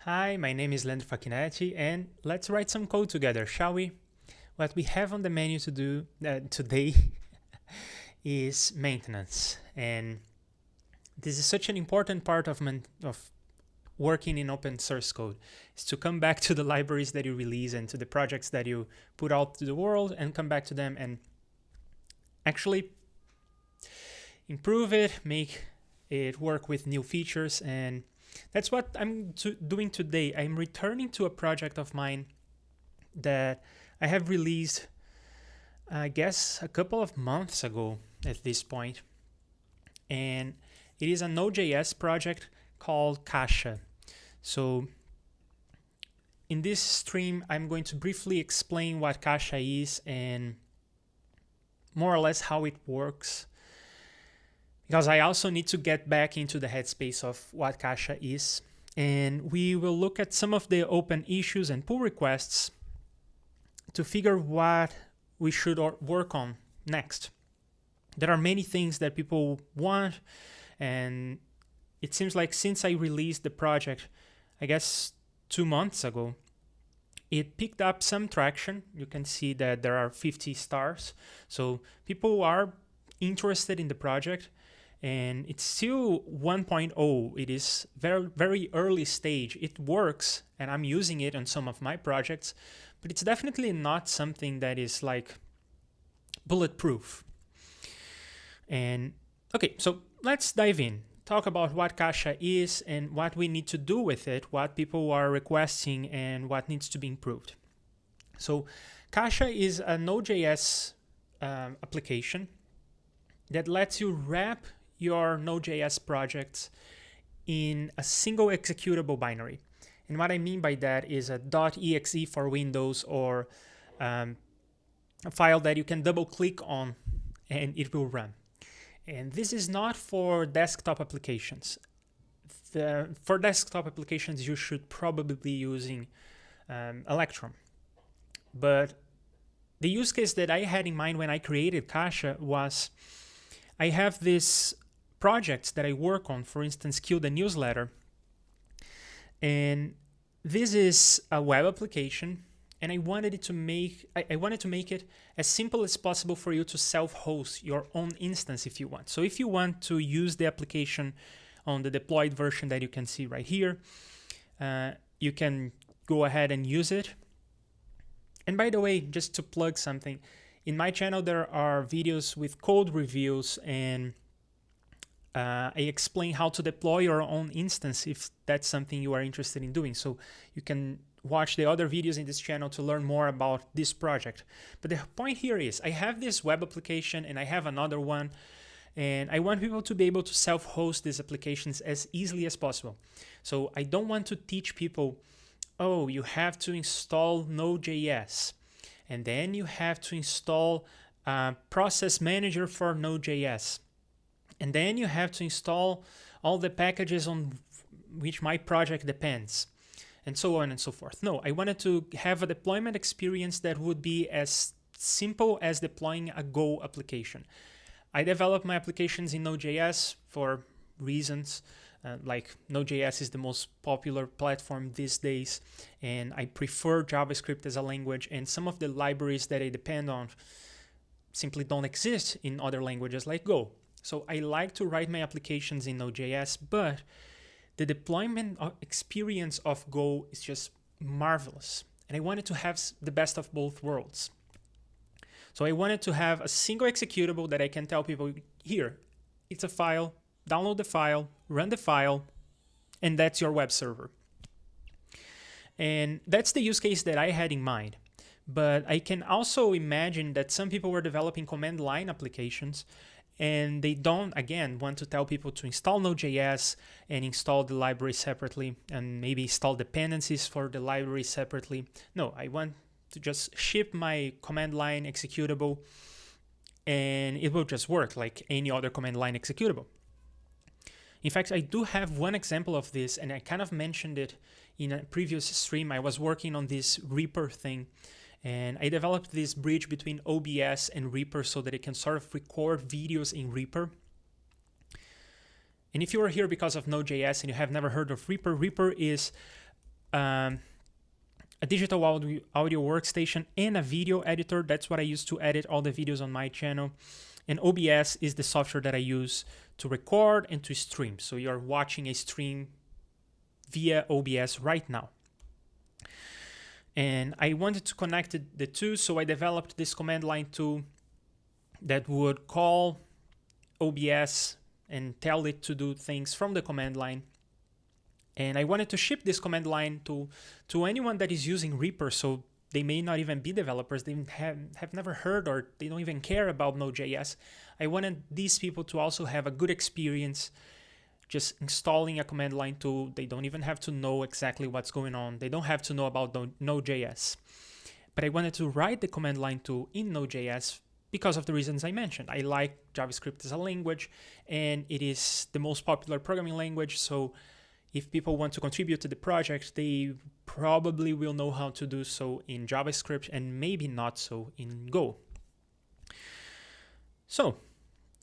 Hi, my name is Leandro Facchinetti, and let's write some code together, shall we? What we have on the menu to do today is maintenance, and this is such an important part of working in open source code, is to come back to the libraries that you release and to the projects that you put out to the world and come back to them and actually improve it, make it work with new features, and that's what I'm doing today. I'm returning to a project of mine that I have released, I guess, a couple of months ago at this point. And it is a Node.js project called Caxa. So in this stream, I'm going to briefly explain what Caxa is and more or less how it works, because I also need to get back into the headspace of what caxa is. And we will look at some of the open issues and pull requests to figure what we should work on next. There are many things that people want, and it seems like since I released the project, I guess 2 months ago, it picked up some traction. You can see that there are 50 stars. So people are interested in the project. And it's still 1.0. It is very early stage. It works, and I'm using it on some of my projects, but it's definitely not something that is like bulletproof. And okay, so let's dive in. Talk about what caxa is and what we need to do with it, what people are requesting, and what needs to be improved. So caxa is a Node.js application that lets you wrap your Node.js projects in a single executable binary. And what I mean by that is a .exe for Windows, or a file that you can double click on and it will run. And this is not for desktop applications. For desktop applications, you should probably be using Electron. But the use case that I had in mind when I created caxa was, I have these projects that I work on, for instance, Kill the Newsletter. And this is a web application, and I wanted to make it as simple as possible for you to self-host your own instance if you want. So if you want to use the application on the deployed version that you can see right here, you can go ahead and use it. And by the way, just to plug something, in my channel there are videos with code reviews, and I explain how to deploy your own instance if that's something you are interested in doing. So you can watch the other videos in this channel to learn more about this project. But the point here is, I have this web application and I have another one, and I want people to be able to self-host these applications as easily as possible. So I don't want to teach people, oh, you have to install Node.js, and then you have to install a process manager for Node.js, and then you have to install all the packages on which my project depends, and so on and so forth. No, I wanted to have a deployment experience that would be as simple as deploying a Go application. I develop my applications in Node.js for reasons like Node.js is the most popular platform these days, and I prefer JavaScript as a language, and some of the libraries that I depend on simply don't exist in other languages like Go. So I like to write my applications in Node.js, but the deployment experience of Go is just marvelous. And I wanted to have the best of both worlds. So I wanted to have a single executable that I can tell people, here, it's a file, download the file, run the file, and that's your web server. And that's the use case that I had in mind. But I can also imagine that some people were developing command line applications, and they don't, again, want to tell people to install Node.js and install the library separately and maybe install dependencies for the library separately. No, I want to just ship my command line executable, and it will just work like any other command line executable. In fact, I do have one example of this, and I kind of mentioned it in a previous stream. I was working on this Reaper thing, and I developed this bridge between OBS and Reaper so that it can sort of record videos in Reaper. And if you are here because of Node.js and you have never heard of Reaper, Reaper is a digital audio workstation, and a video editor. That's what I use to edit all the videos on my channel. And OBS is the software that I use to record and to stream. So you're watching a stream via OBS right now. And I wanted to connect the two, so I developed this command line tool that would call OBS and tell it to do things from the command line. And I wanted to ship this command line to anyone that is using Reaper, so they may not even be developers, they have never heard or they don't even care about Node.js. I wanted these people to also have a good experience just installing a command line tool. They don't even have to know exactly what's going on. They don't have to know about Node.js. But I wanted to write the command line tool in Node.js because of the reasons I mentioned. I like JavaScript as a language, and it is the most popular programming language, so if people want to contribute to the project, they probably will know how to do so in JavaScript and maybe not so in Go. So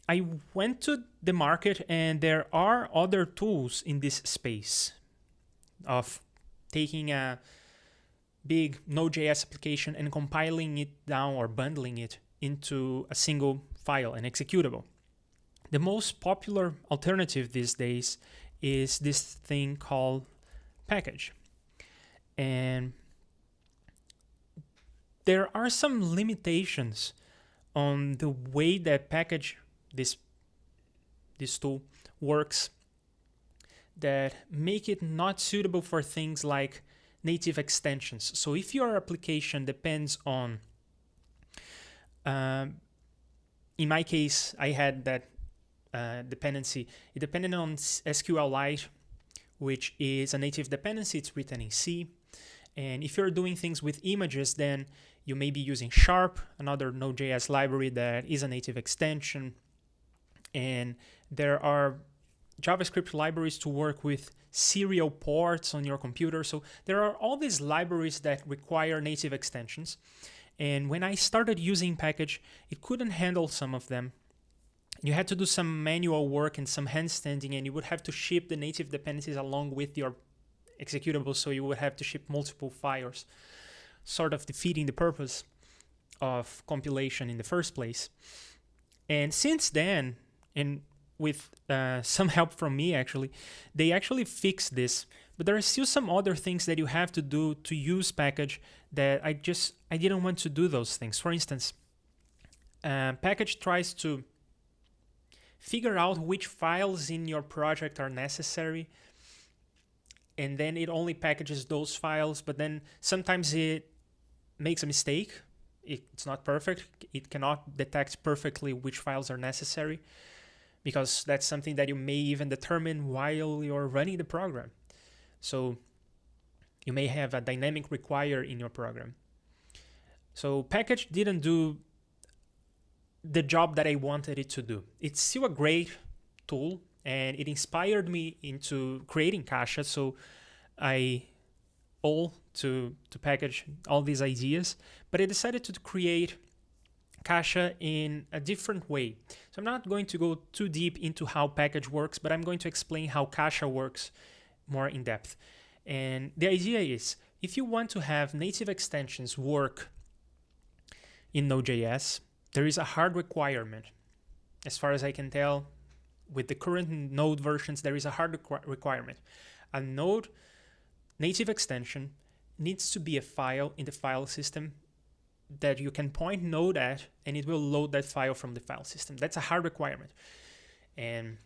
I went to the market, and there are other tools in this space of taking a big Node.js application and compiling it down or bundling it into a single file, an executable. The most popular alternative these days is this thing called package. And there are some limitations on the way that package, this tool, works that make it not suitable for things like native extensions. So if your application depends on, in my case, I had that dependency. It depended on SQLite, which is a native dependency. It's written in C. And if you're doing things with images, then you may be using Sharp, another Node.js library that is a native extension. And there are JavaScript libraries to work with serial ports on your computer. So there are all these libraries that require native extensions. And when I started using package, it couldn't handle some of them. You had to do some manual work and some handstanding, and you would have to ship the native dependencies along with your executable, so you would have to ship multiple files, sort of defeating the purpose of compilation in the first place. And since then, and with some help from me actually, they actually fixed this, but there are still some other things that you have to do to use package that I didn't want to do those things. For instance, package tries to figure out which files in your project are necessary, and then it only packages those files, but then sometimes it makes a mistake. It's not perfect. It cannot detect perfectly which files are necessary, because that's something that you may even determine while you're running the program. So you may have a dynamic require in your program. So package didn't do the job that I wanted it to do. It's still a great tool, and it inspired me into creating caxa. So I owe to package all these ideas, but I decided to create caxa in a different way. So I'm not going to go too deep into how package works, but I'm going to explain how caxa works more in depth. And the idea is, if you want to have native extensions work in Node.js, there is a hard requirement. As far as I can tell, with the current Node versions, there is a hard requirement. A Node native extension needs to be a file in the file system that you can point Node at, and it will load that file from the file system. That's a hard requirement. And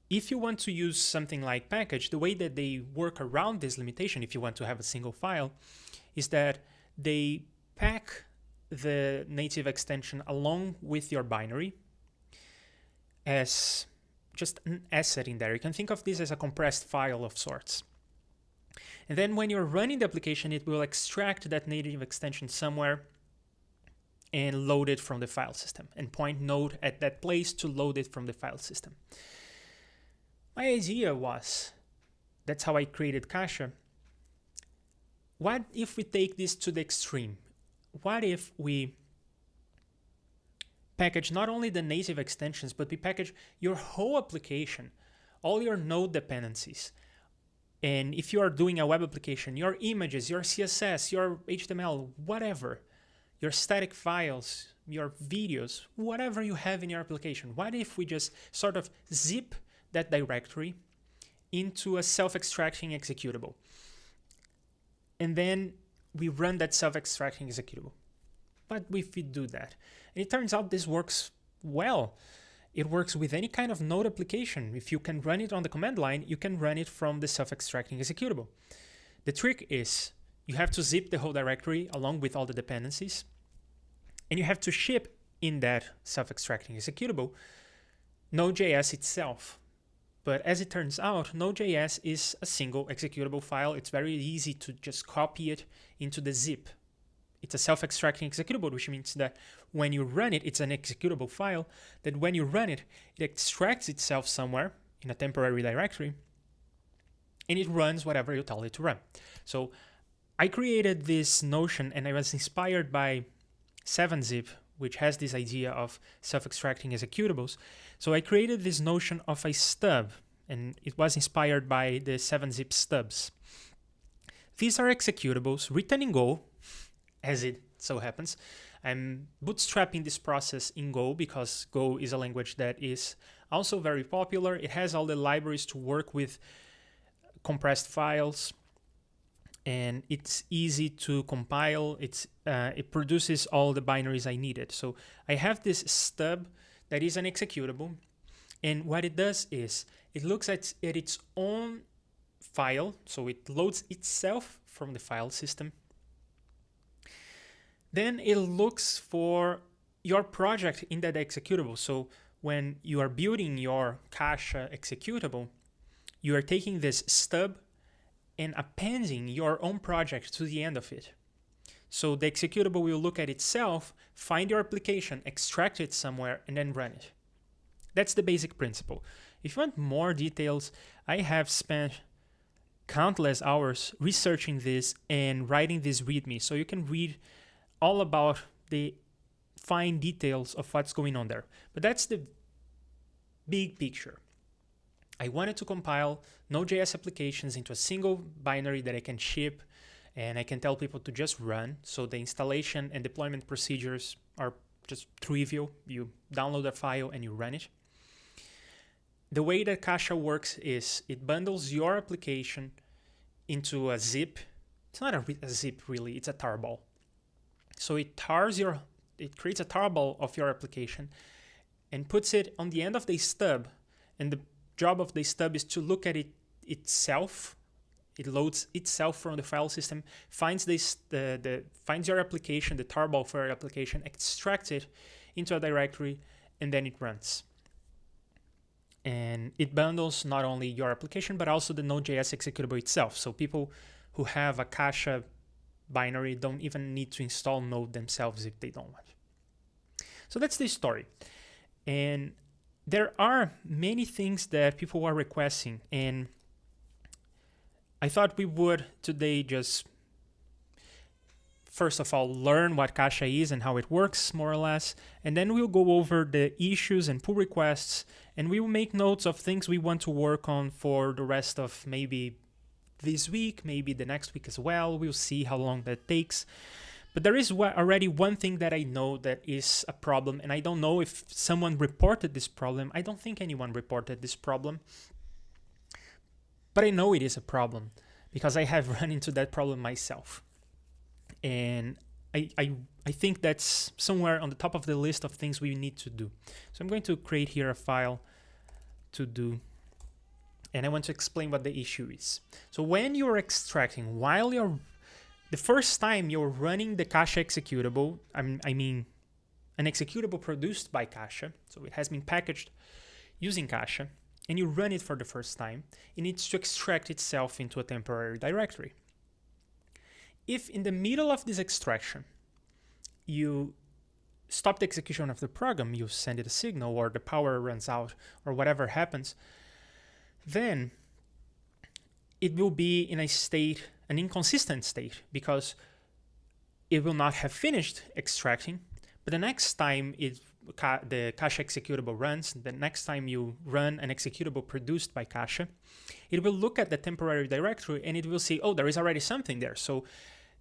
if you want to use something like package, the way that they work around this limitation, if you want to have a single file, is that they pack the native extension along with your binary as just an asset in there. You can think of this as a compressed file of sorts. And then when you're running the application, it will extract that native extension somewhere and load it from the file system, and point Node at that place to load it from the file system. My idea was, that's how I created caxa. What if we take this to the extreme? What if we package not only the native extensions, but we package your whole application, all your Node dependencies, And if you are doing a web application, your images, your CSS, your HTML, whatever, your static files, your videos, whatever you have in your application, what if we just sort of zip that directory into a self-extracting executable? And then we run that self-extracting executable. What if we do that? And it turns out this works well. It works with any kind of Node application. If you can run it on the command line, you can run it from the self-extracting executable. The trick is you have to zip the whole directory along with all the dependencies, and you have to ship in that self-extracting executable Node.js itself. But as it turns out, Node.js is a single executable file. It's very easy to just copy it into the zip. It's a self-extracting executable, which means that when you run it, it's an executable file, that when you run it, it extracts itself somewhere in a temporary directory, and it runs whatever you tell it to run. So I created this notion, and I was inspired by 7-zip, which has this idea of self-extracting executables. So I created this notion of a stub, and it was inspired by the 7-zip stubs. These are executables written in Go, as it so happens. I'm bootstrapping this process in Go because Go is a language that is also very popular. It has all the libraries to work with compressed files, and it's easy to compile. It produces all the binaries I needed. So I have this stub that is an executable, and what it does is it looks at its own file, so it loads itself from the file system. Then it looks for your project in that executable. So when you are building your caxa executable, you are taking this stub and appending your own project to the end of it. So the executable will look at itself, find your application, extract it somewhere, and then run it. That's the basic principle. If you want more details, I have spent countless hours researching this and writing this README, so you can read all about the fine details of what's going on there. But that's the big picture. I wanted to compile Node.js applications into a single binary that I can ship, and I can tell people to just run. So the installation and deployment procedures are just trivial. You download a file and you run it. The way that caxa works is it bundles your application into a zip. It's not a zip really, it's a tarball. So it creates a tarball of your application and puts it on the end of the stub. And the job of the stub is to look at it itself. It loads itself from the file system, finds finds your application, the tarball for your application, extracts it into a directory, and then it runs. And it bundles not only your application, but also the Node.js executable itself. So people who have a caxa binary don't even need to install Node themselves if they don't want. So that's the story. And there are many things that people are requesting, and I thought we would today just first of all learn what caxa is and how it works more or less, and then we'll go over the issues and pull requests, and we will make notes of things we want to work on for the rest of maybe this week, maybe the next week as well. We'll see how long that takes. But there is already one thing that I know that is a problem, and I don't know if someone reported this problem. I don't think anyone reported this problem, but I know it is a problem because I have run into that problem myself. And I think that's somewhere on the top of the list of things we need to do. So I'm going to create here a file to do, and I want to explain what the issue is. So when you're extracting, the first time you're running the caxa executable, I mean an executable produced by caxa, so it has been packaged using caxa, and you run it for the first time, it needs to extract itself into a temporary directory. If in the middle of this extraction, you stop the execution of the program, you send it a signal, or the power runs out, or whatever happens, then it will be in an inconsistent state, because it will not have finished extracting, but the next time it the caxa executable runs, the next time you run an executable produced by caxa, it will look at the temporary directory and it will see, oh, there is already something there. So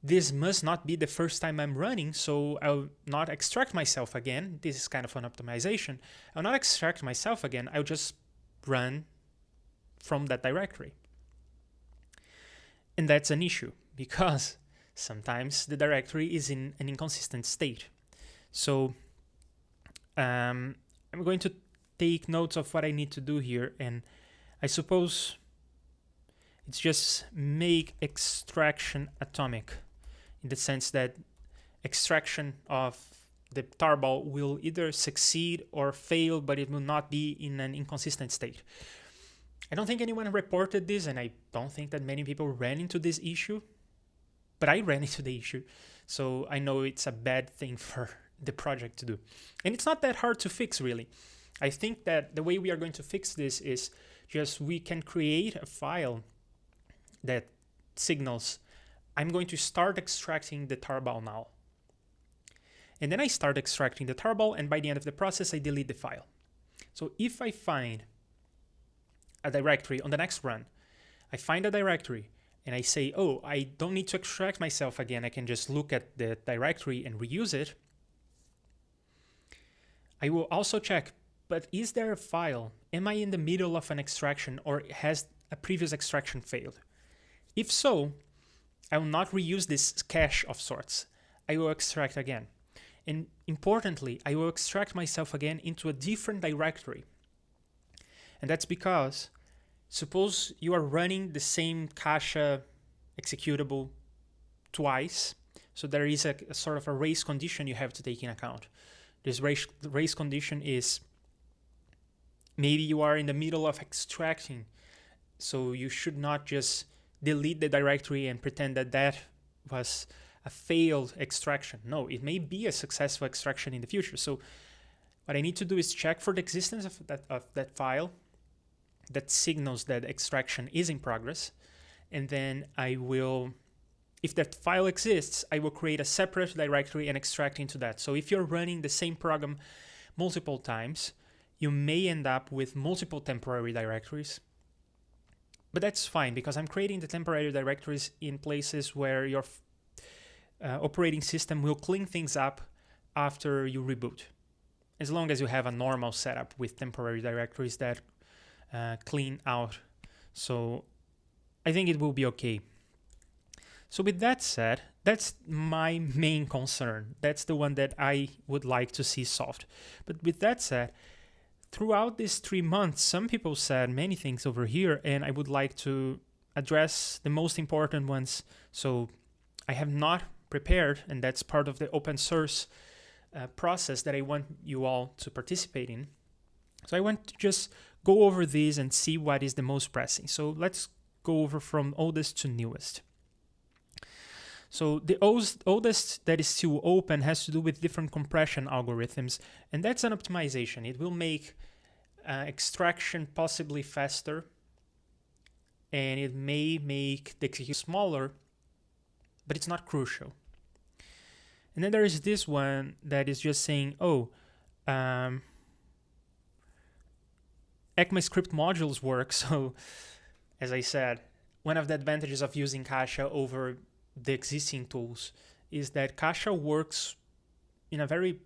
this must not be the first time I'm running, so I'll not extract myself again. This is kind of an optimization. I'll not extract myself again. I'll just run from that directory. And that's an issue because sometimes the directory is in an inconsistent state. So I'm going to take notes of what I need to do here, and I suppose it's just make extraction atomic, in the sense that extraction of the tarball will either succeed or fail, but it will not be in an inconsistent state. I don't think anyone reported this, and I don't think that many people ran into this issue, but I ran into the issue, so I know it's a bad thing for the project to do. And it's not that hard to fix, really. I think that the way we are going to fix this is just we can create a file that signals, I'm going to start extracting the tarball now. And then I start extracting the tarball, and by the end of the process, I delete the file. So if I find a directory on the next run, I find a directory and I say, oh, I don't need to extract myself again. I can just look at the directory and reuse it. I will also check, but is there a file? Am I in the middle of an extraction, or has a previous extraction failed? If so, I will not reuse this cache of sorts. I will extract again. And importantly, I will extract myself again into a different directory. And that's because suppose you are running the same caxa executable twice. So there is a sort of a race condition you have to take in account. This race condition is maybe you are in the middle of extracting. So you should not just delete the directory and pretend that that was a failed extraction. No, it may be a successful extraction in the future. So what I need to do is check for the existence of that file that signals that extraction is in progress. And then I will, if that file exists, I will create a separate directory and extract into that. So if you're running the same program multiple times, you may end up with multiple temporary directories. But that's fine, because I'm creating the temporary directories in places where your operating system will clean things up after you reboot, as long as you have a normal setup with temporary directories that clean out. So I think it will be okay. So with that said, that's my main concern. That's the one that I would like to see solved. But with that said, throughout these 3 months, some people said many things over here, and I would like to address the most important ones. So I have not prepared, and that's part of the open source process that I want you all to participate in. So I want to just go over these and see what is the most pressing. So let's go over from oldest to newest. So the oldest that is still open has to do with different compression algorithms, and that's an optimization. It will make extraction possibly faster, and it may make the execution smaller, but it's not crucial. And then there is this one that is just saying, oh, ECMAScript modules work. So as I said, one of the advantages of using caxa over the existing tools is that caxa works in a very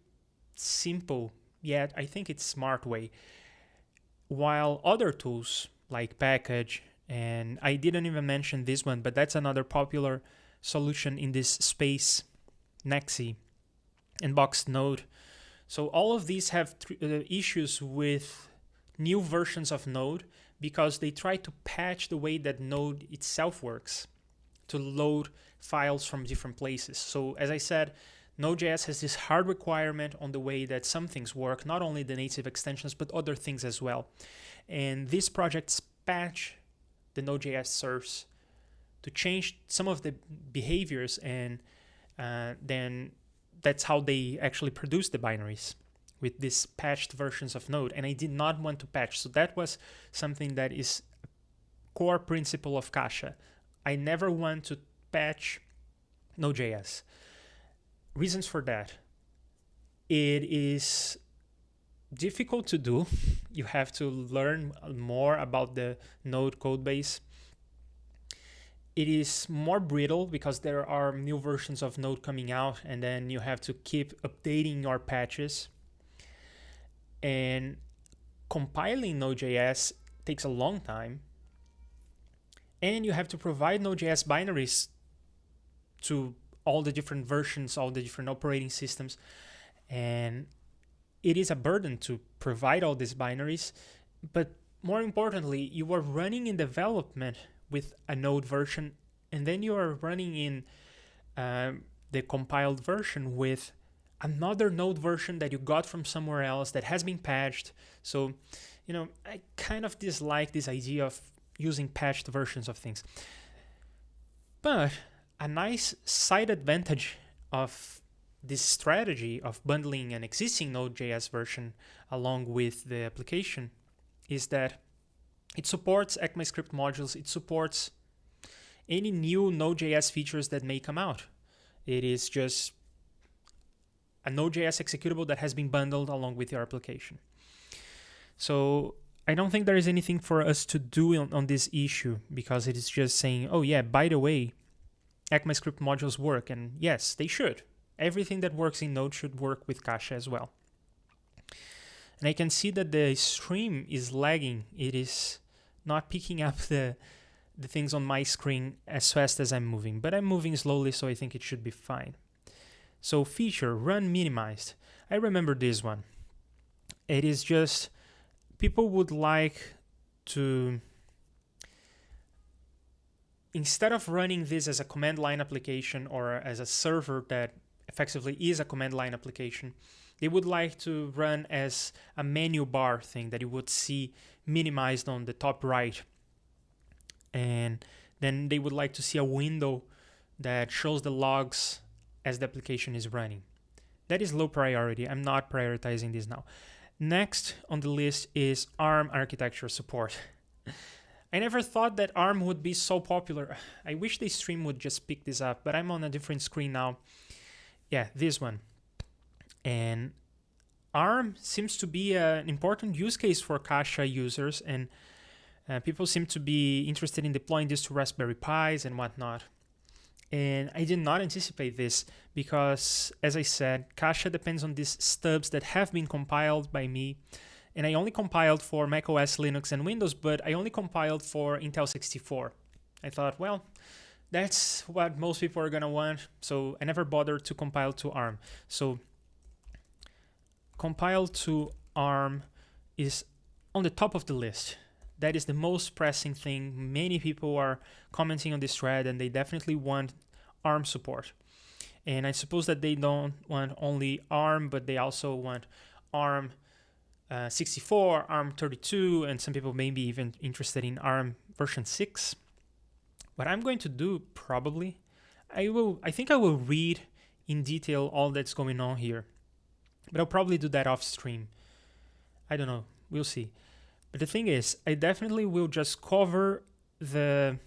simple, yet I think it's smart way, while other tools like package, and I didn't even mention this one, but that's another popular solution in this space, Nexi and Boxed Node. So all of these have issues with new versions of Node because they try to patch the way that Node itself works to load files from different places. So as I said, Node.js has this hard requirement on the way that some things work, not only the native extensions, but other things as well. And these projects patch the Node.js source to change some of the behaviors, and then that's how they actually produce the binaries with these patched versions of Node. And I did not want to patch. So that was something that is a core principle of caxa. I never want to patch Node.js. Reasons for that. It is difficult to do. You have to learn more about the Node code base. It is more brittle because there are new versions of Node coming out, and then you have to keep updating your patches. And compiling Node.js takes a long time. And you have to provide Node.js binaries to all the different versions, all the different operating systems. And it is a burden to provide all these binaries. But more importantly, you are running in development with a Node version, and then you are running in the compiled version with another Node version that you got from somewhere else that has been patched. So, I kind of dislike this idea of using patched versions of things. But a nice side advantage of this strategy of bundling an existing Node.js version along with the application is that it supports ECMAScript modules. It supports any new Node.js features that may come out. It is just a Node.js executable that has been bundled along with your application. So I don't think there is anything for us to do on this issue, because it is just saying, oh yeah, by the way, ECMAScript modules work. And yes, they should. Everything that works in Node should work with caxa as well. And I can see that the stream is lagging. It is not picking up the things on my screen as fast as I'm moving, but I'm moving slowly, so I think it should be fine. So feature, run minimized. I remember this one. It is just, people would like to, instead of running this as a command line application or as a server that effectively is a command line application, they would like to run as a menu bar thing that you would see minimized on the top right. And then they would like to see a window that shows the logs as the application is running. That is low priority. I'm not prioritizing this now. Next on the list is ARM architecture support. I never thought that ARM would be so popular. I wish the stream would just pick this up, but I'm on a different screen now. Yeah, this one. And ARM seems to be an important use case for caxa users, and people seem to be interested in deploying this to Raspberry Pis and whatnot. And I did not anticipate this because, as I said, caxa depends on these stubs that have been compiled by me. And I only compiled for macOS, Linux, and Windows, but I only compiled for Intel 64. I thought, well, that's what most people are going to want, so I never bothered to compile to ARM. So compile to ARM is on the top of the list. That is the most pressing thing. Many people are commenting on this thread, and they definitely want ARM support. And I suppose that they don't want only ARM, but they also want ARM 64, ARM 32, and some people may be even interested in ARM version 6. What I'm going to do, probably, I think I will read in detail all that's going on here, but I'll probably do that off stream. I don't know, we'll see. But the thing is, I definitely will just cover the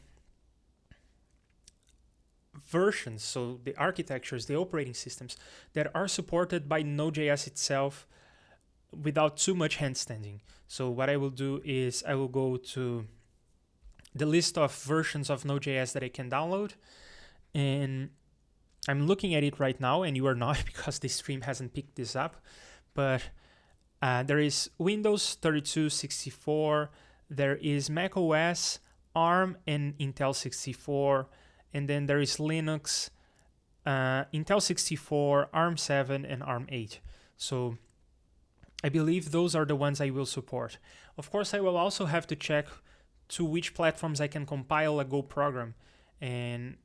versions, so the architectures, the operating systems that are supported by Node.js itself without too much handstanding. So what I will do is I will go to the list of versions of Node.js that I can download, and I'm looking at it right now, and you are not because the stream hasn't picked this up, but there is Windows 32, 64, there is macOS, ARM, and Intel 64, and then there is Linux, Intel 64, ARM 7, and ARM 8. So I believe those are the ones I will support. Of course, I will also have to check to which platforms I can compile a Go program, and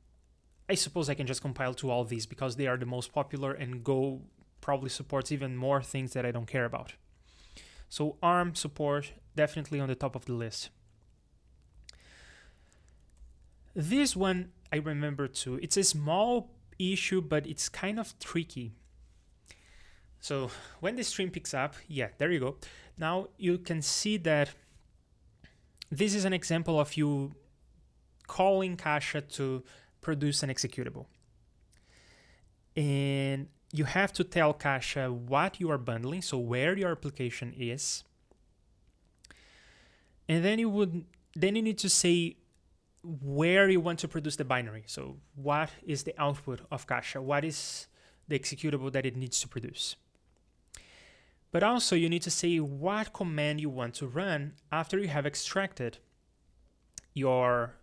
I suppose I can just compile to all these because they are the most popular, and Go probably supports even more things that I don't care about. So ARM support definitely on the top of the list. This one I remember too. It's a small issue, but it's kind of tricky. So when the stream picks up, yeah, there you go. Now you can see that this is an example of you calling caxa to produce an executable. And you have to tell caxa what you are bundling, so where your application is, and then you need to say where you want to produce the binary. So what is the output of caxa? What is the executable that it needs to produce? But also you need to say what command you want to run after you have extracted your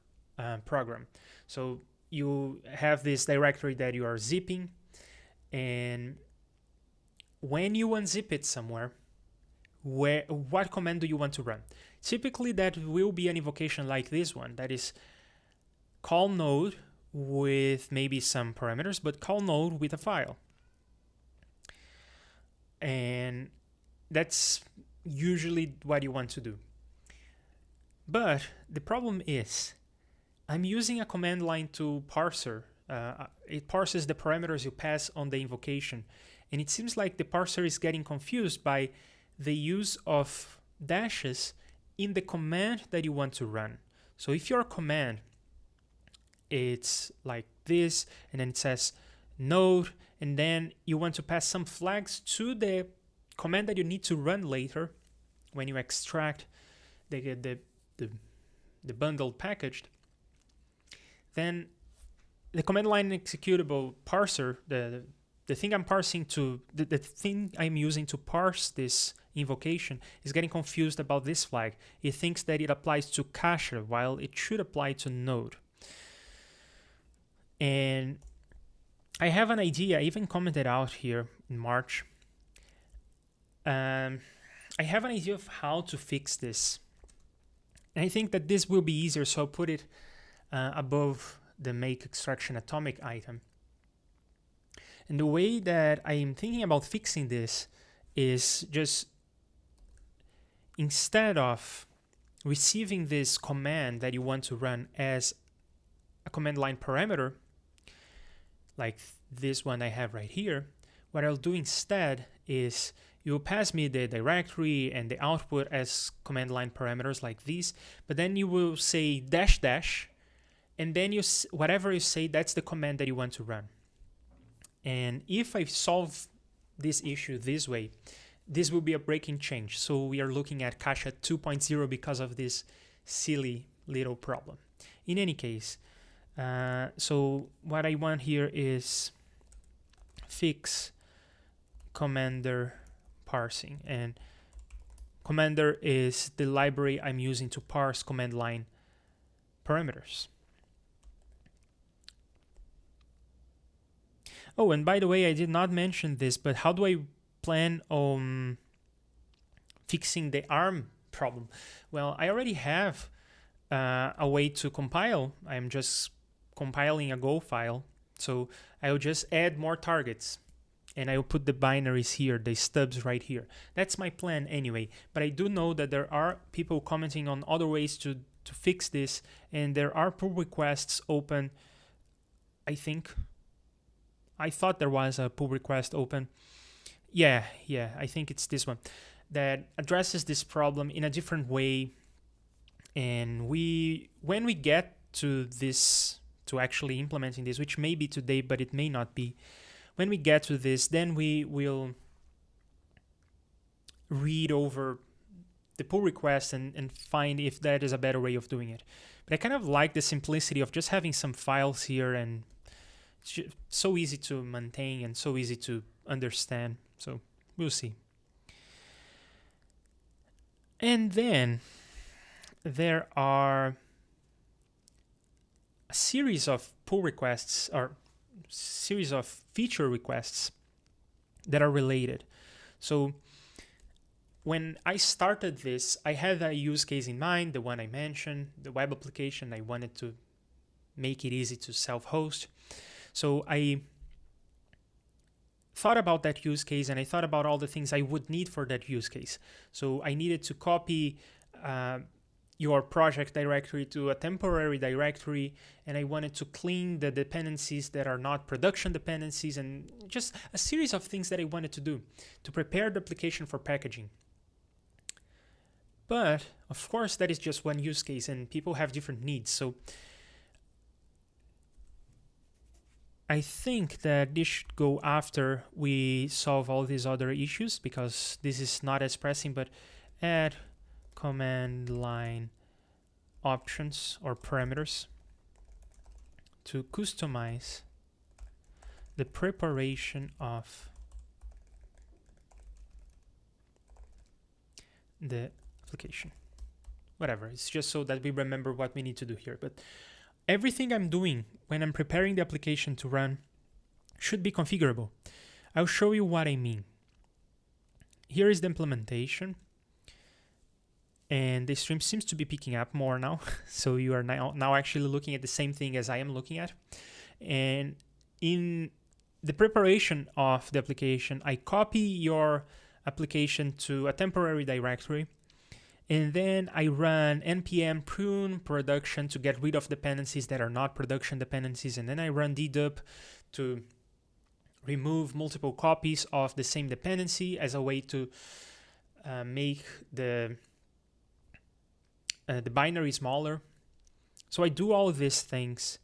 program. So you have this directory that you are zipping, and when you unzip it somewhere, what command do you want to run? Typically that will be an invocation like this one, that is call node with maybe some parameters, but call node with a file. And that's usually what you want to do. But the problem is I'm using a command line to parser. It parses the parameters you pass on the invocation. And it seems like the parser is getting confused by the use of dashes in the command that you want to run. So if your command, it's like this, and then it says node, and then you want to pass some flags to the command that you need to run later when you extract the bundled package, then the command line executable parser, the thing I'm parsing to, the thing I'm using to parse this invocation is getting confused about this flag. It thinks that it applies to cache while it should apply to node. And I have an idea, I even commented out here in March. I have an idea of how to fix this. And I think that this will be easier, so I'll put it above the make extraction atomic item. And the way that I'm thinking about fixing this is just, instead of receiving this command that you want to run as a command line parameter, like this one I have right here, what I'll do instead is you'll pass me the directory and the output as command line parameters like these, but then you will say dash dash, and then whatever you say, that's the command that you want to run. And if I solve this issue this way, this will be a breaking change. So we are looking at caxa 2.0 because of this silly little problem. In any case, so what I want here is fix commander parsing, and commander is the library I'm using to parse command line parameters. Oh, and by the way, I did not mention this, but how do I plan on fixing the ARM problem? Well, I already have a way to compile. I'm just compiling a Go file. So I'll just add more targets, and I'll put the binaries here, the stubs right here. That's my plan anyway. But I do know that there are people commenting on other ways to fix this, and there are pull requests open. I thought there was a pull request open. Yeah, I think it's this one that addresses this problem in a different way. And when we get to this, to actually implementing this, which may be today, but it may not be, when we get to this, then we will read over the pull request and find if that is a better way of doing it. But I kind of like the simplicity of just having some files here, and it's so easy to maintain and so easy to understand. So we'll see. And then there are a series of pull requests or series of feature requests that are related. So when I started this, I had a use case in mind, the one I mentioned, the web application. I wanted to make it easy to self-host. So I thought about that use case, and I thought about all the things I would need for that use case. So I needed to copy your project directory to a temporary directory, and I wanted to clean the dependencies that are not production dependencies, and just a series of things that I wanted to do to prepare the application for packaging. But of course, that is just one use case, and people have different needs. So I think that this should go after we solve all these other issues, because this is not as pressing, but add command line options or parameters to customize the preparation of the application. Whatever, it's just so that we remember what we need to do here. But everything I'm doing when I'm preparing the application to run should be configurable. I'll show you what I mean. Here is the implementation, and the stream seems to be picking up more now. So you are now actually looking at the same thing as I am looking at. And in the preparation of the application, I copy your application to a temporary directory, and then I run npm prune production to get rid of dependencies that are not production dependencies, and then I run dedup to remove multiple copies of the same dependency as a way to make the binary smaller. So I do all these things,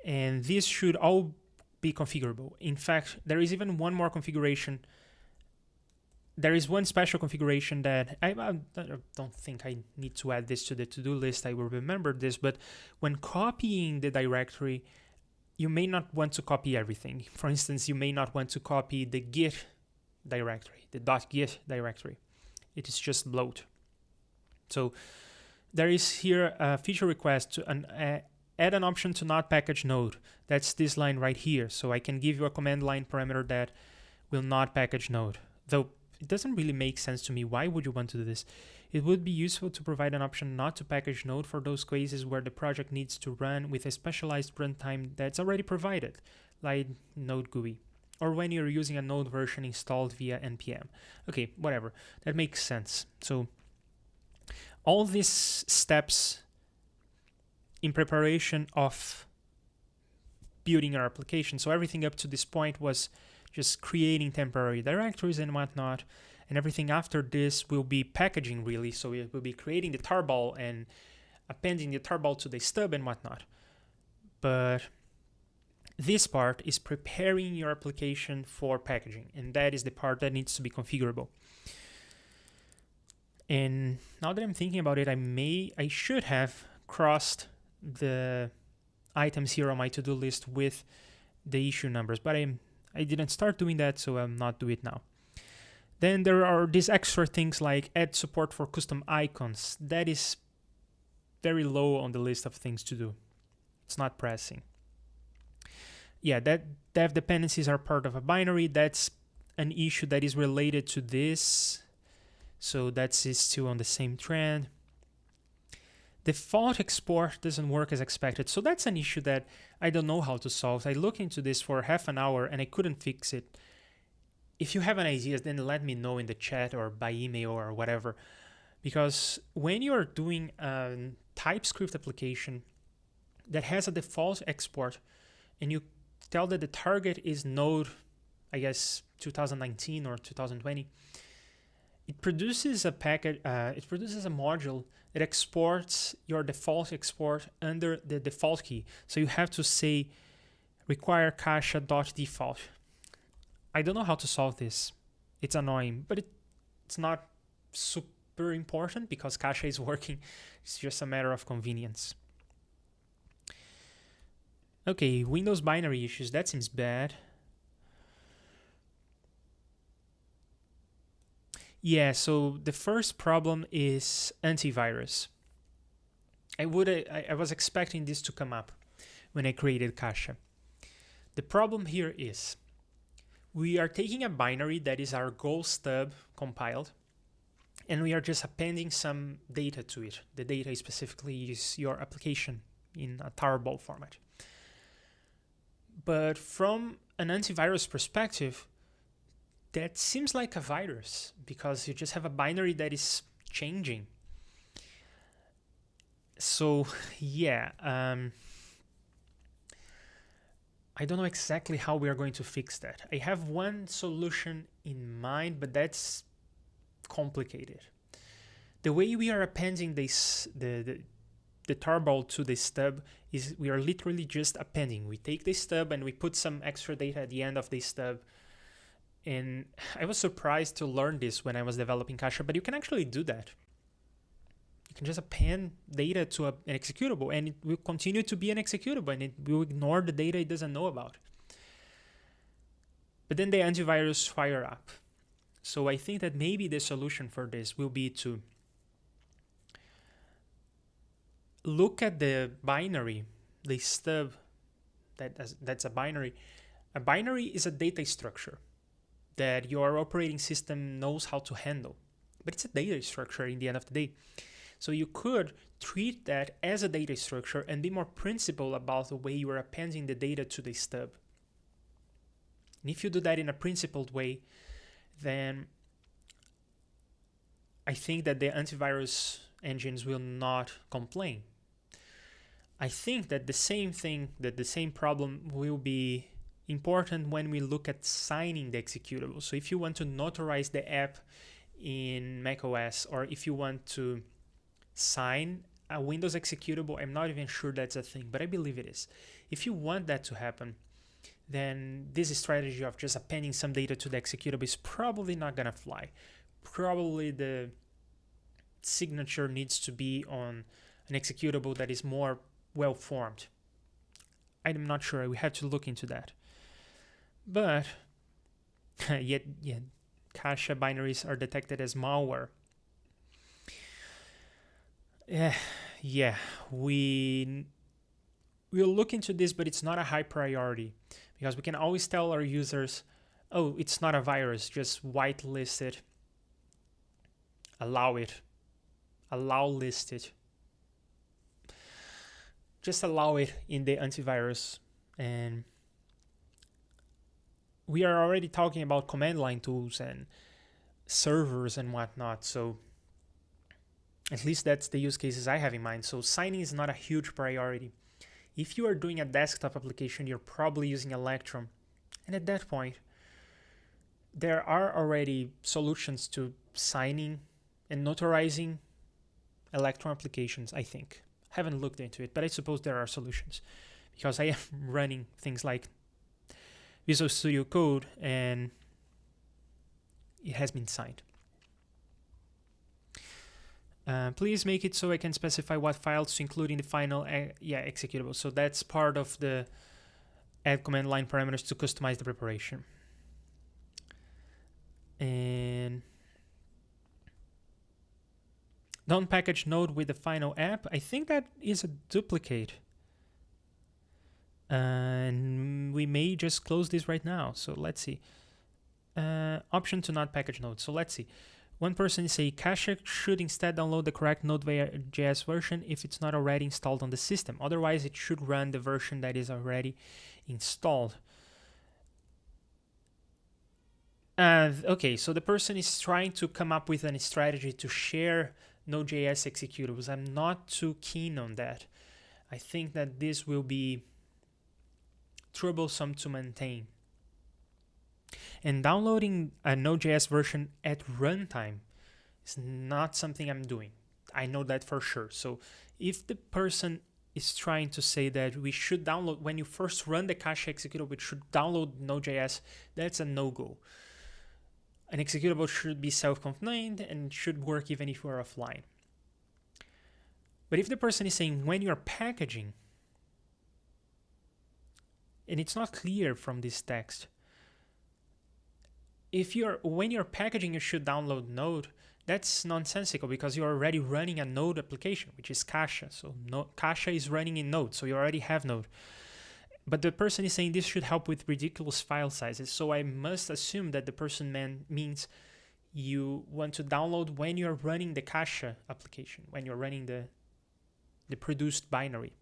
and this should all be configurable. In fact, there is even one more configuration. There is one special configuration that I don't think I need to add this to the to-do list. I will remember this, but when copying the directory, you may not want to copy everything. For instance, you may not want to copy the git directory, the .git directory. It is just bloat. So there is here a feature request to add an option to not package node. That's this line right here. So I can give you a command line parameter that will not package node. Though it doesn't really make sense to me. Why would you want to do this? It would be useful to provide an option not to package node for those cases where the project needs to run with a specialized runtime that's already provided, like Node GUI, or when you're using a Node version installed via npm. Okay, whatever. That makes sense. So all these steps in preparation of building our application, so everything up to this point was just creating temporary directories and whatnot, and everything after this will be packaging, really. So it will be creating the tarball and appending the tarball to the stub and whatnot. But this part is preparing your application for packaging, and that is the part that needs to be configurable. And now that I'm thinking about it, I should have crossed the items here on my to-do list with the issue numbers, but I didn't start doing that, so I'll not do it now. Then there are these extra things like add support for custom icons. That is very low on the list of things to do. It's not pressing. Yeah, that dev dependencies are part of a binary. That's an issue that is related to this. So that's still on the same trend. Default export doesn't work as expected. So that's an issue that I don't know how to solve. I looked into this for half an hour and I couldn't fix it. If you have an idea, then let me know in the chat or by email or whatever. Because when you're doing a TypeScript application that has a default export and you tell that the target is Node, I guess 2019 or 2020, it produces a package. It produces a module that exports your default export under the default key. So you have to say require caxa.default. I don't know how to solve this. It's annoying, but it's not super important because caxa is working. It's just a matter of convenience. Okay, Windows binary issues. That seems bad. Yeah, so the first problem is antivirus. I was expecting this to come up when I created caxa. The problem here is we are taking a binary that is our goal stub compiled, and we are just appending some data to it. The data specifically is your application in a tarball format. But from an antivirus perspective, that seems like a virus because you just have a binary that is changing. So yeah, I don't know exactly how we are going to fix that. I have one solution in mind, but that's complicated. The way we are appending this, the tarball to the stub is we are literally just appending. We take this stub and we put some extra data at the end of this stub. And I was surprised to learn this when I was developing caxa, but you can actually do that. You can just append data to an executable, and it will continue to be an executable, and it will ignore the data it doesn't know about. But then the antivirus fire up. So I think that maybe the solution for this will be to look at the binary, the stub, that's a binary. A binary is a data structure that your operating system knows how to handle. But it's a data structure in the end of the day. So you could treat that as a data structure and be more principled about the way you are appending the data to the stub. And if you do that in a principled way, then I think that the antivirus engines will not complain. I think that the same problem will be important when we look at signing the executable. So if you want to notarize the app in macOS, or if you want to sign a Windows executable, I'm not even sure that's a thing, but I believe it is. If you want that to happen, then this strategy of just appending some data to the executable is probably not going to fly. Probably the signature needs to be on an executable that is more well formed. I'm not sure. We have to look into that. But yet caxa binaries are detected as malware. We'll look into this, but it's not a high priority, because we can always tell our users, oh, it's not a virus, just whitelist it, allow list it, just allow it in the antivirus. And we are already talking about command line tools and servers and whatnot, so at least that's the use cases I have in mind. So signing is not a huge priority. If you are doing a desktop application, you're probably using Electron. And at that point, there are already solutions to signing and notarizing Electron applications, I think. Haven't looked into it, but I suppose there are solutions, because I am running things like Visual Studio Code and it has been signed. Please make it so I can specify what files to include in the final executable. So that's part of the add command line parameters to customize the preparation. And don't package node with the final app. I think that is a duplicate. And we may just close this right now. So let's see. Option to not package node. So let's see. One person say caxa should instead download the correct Node.js version if it's not already installed on the system. Otherwise, it should run the version that is already installed. Okay, so the person is trying to come up with a strategy to share Node.js executables. I'm not too keen on that. I think that this will be troublesome to maintain. And downloading a Node.js version at runtime is not something I'm doing. I know that for sure. So if the person is trying to say that we should download, when you first run the cache executable, we should download Node.js, that's a no-go. An executable should be self-contained and should work even if you are offline. But if the person is saying when you're packaging, and it's not clear from this text, when you're packaging you should download Node, that's nonsensical, because you're already running a Node application, which is caxa. So caxa is running in Node, so you already have Node. But the person is saying this should help with ridiculous file sizes, so I must assume that the person means you want to download when you're running the caxa application, when you're running the produced binary.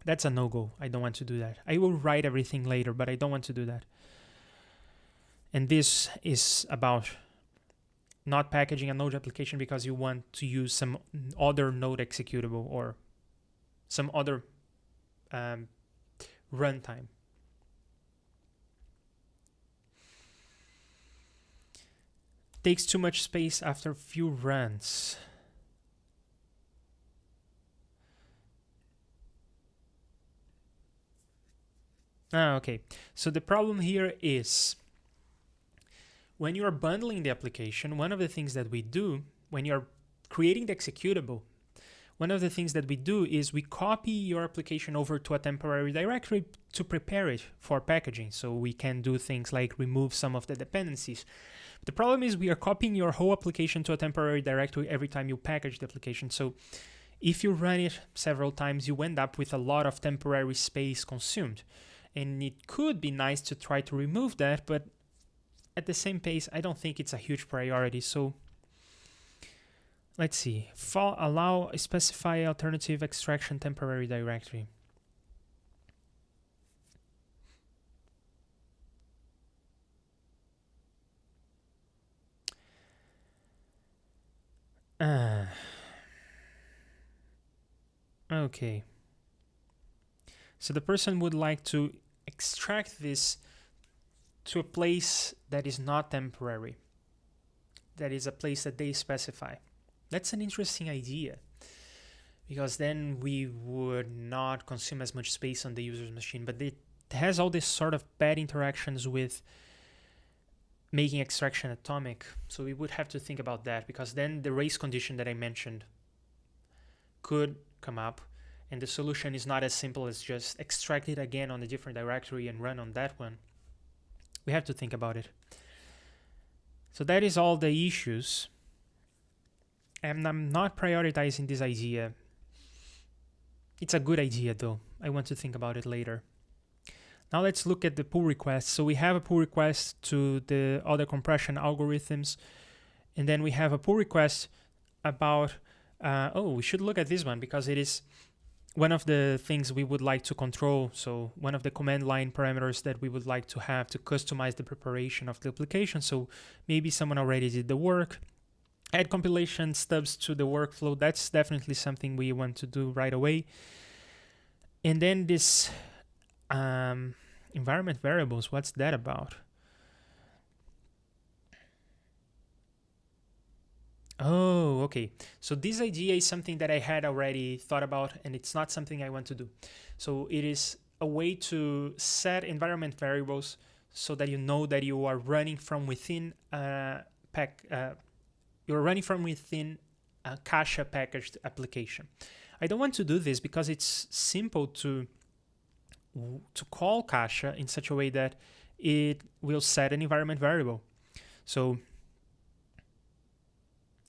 That's a no-go. I don't want to do that. I will write everything later, but I don't want to do that. And this is about not packaging a Node application because you want to use some other Node executable or some other runtime. Takes too much space after few runs. Okay. So the problem here is when you are bundling the application, one of the things that we do when you're creating the executable, one of the things that we do is we copy your application over to a temporary directory to prepare it for packaging. So we can do things like remove some of the dependencies. The problem is we are copying your whole application to a temporary directory every time you package the application. So if you run it several times, you end up with a lot of temporary space consumed. And it could be nice to try to remove that, but at the same pace, I don't think it's a huge priority. So let's see. Allow specify alternative extraction temporary directory. Okay. So the person would like to extract this to a place that is not temporary. That is a place that they specify. That's an interesting idea, because then we would not consume as much space on the user's machine, but it has all this sort of bad interactions with making extraction atomic. So we would have to think about that, because then the race condition that I mentioned could come up, and the solution is not as simple as just extract it again on a different directory and run on that one. We have to think about it. So that is all the issues. And I'm not prioritizing this idea. It's a good idea though. I want to think about it later. Now let's look at the pull request. So we have a pull request to the other compression algorithms. And then we have a pull request about, we should look at this one because it is one of the things we would like to control. So one of the command line parameters that we would like to have to customize the preparation of the application. So maybe someone already did the work. Add compilation stubs to the workflow. That's definitely something we want to do right away. And then this environment variables, what's that about? Oh, okay. So this idea is something that I had already thought about, and it's not something I want to do. So it is a way to set environment variables so that you know that you are running from within a you're running from within a caxa packaged application. I don't want to do this because it's simple to call caxa in such a way that it will set an environment variable. So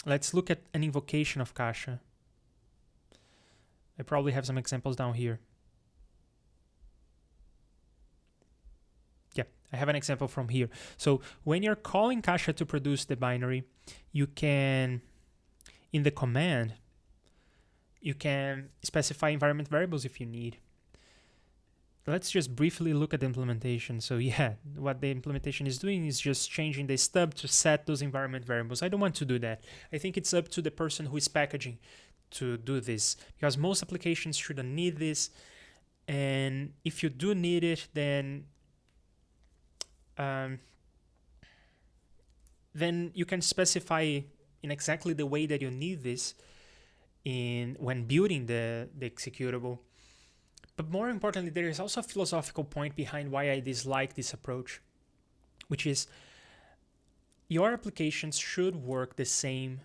let's look at an invocation of caxa. I probably have some examples down here. Yeah, I have an example from here. So when you're calling caxa to produce the binary, you can, in the command, you can specify environment variables if you need. Let's just briefly look at the implementation. So yeah, what the implementation is doing is just changing the stub to set those environment variables. I don't want to do that. I think it's up to the person who is packaging to do this, because most applications shouldn't need this. And if you do need it, then you can specify in exactly the way that you need this when building the executable. But more importantly, there is also a philosophical point behind why I dislike this approach, which is your applications should work the same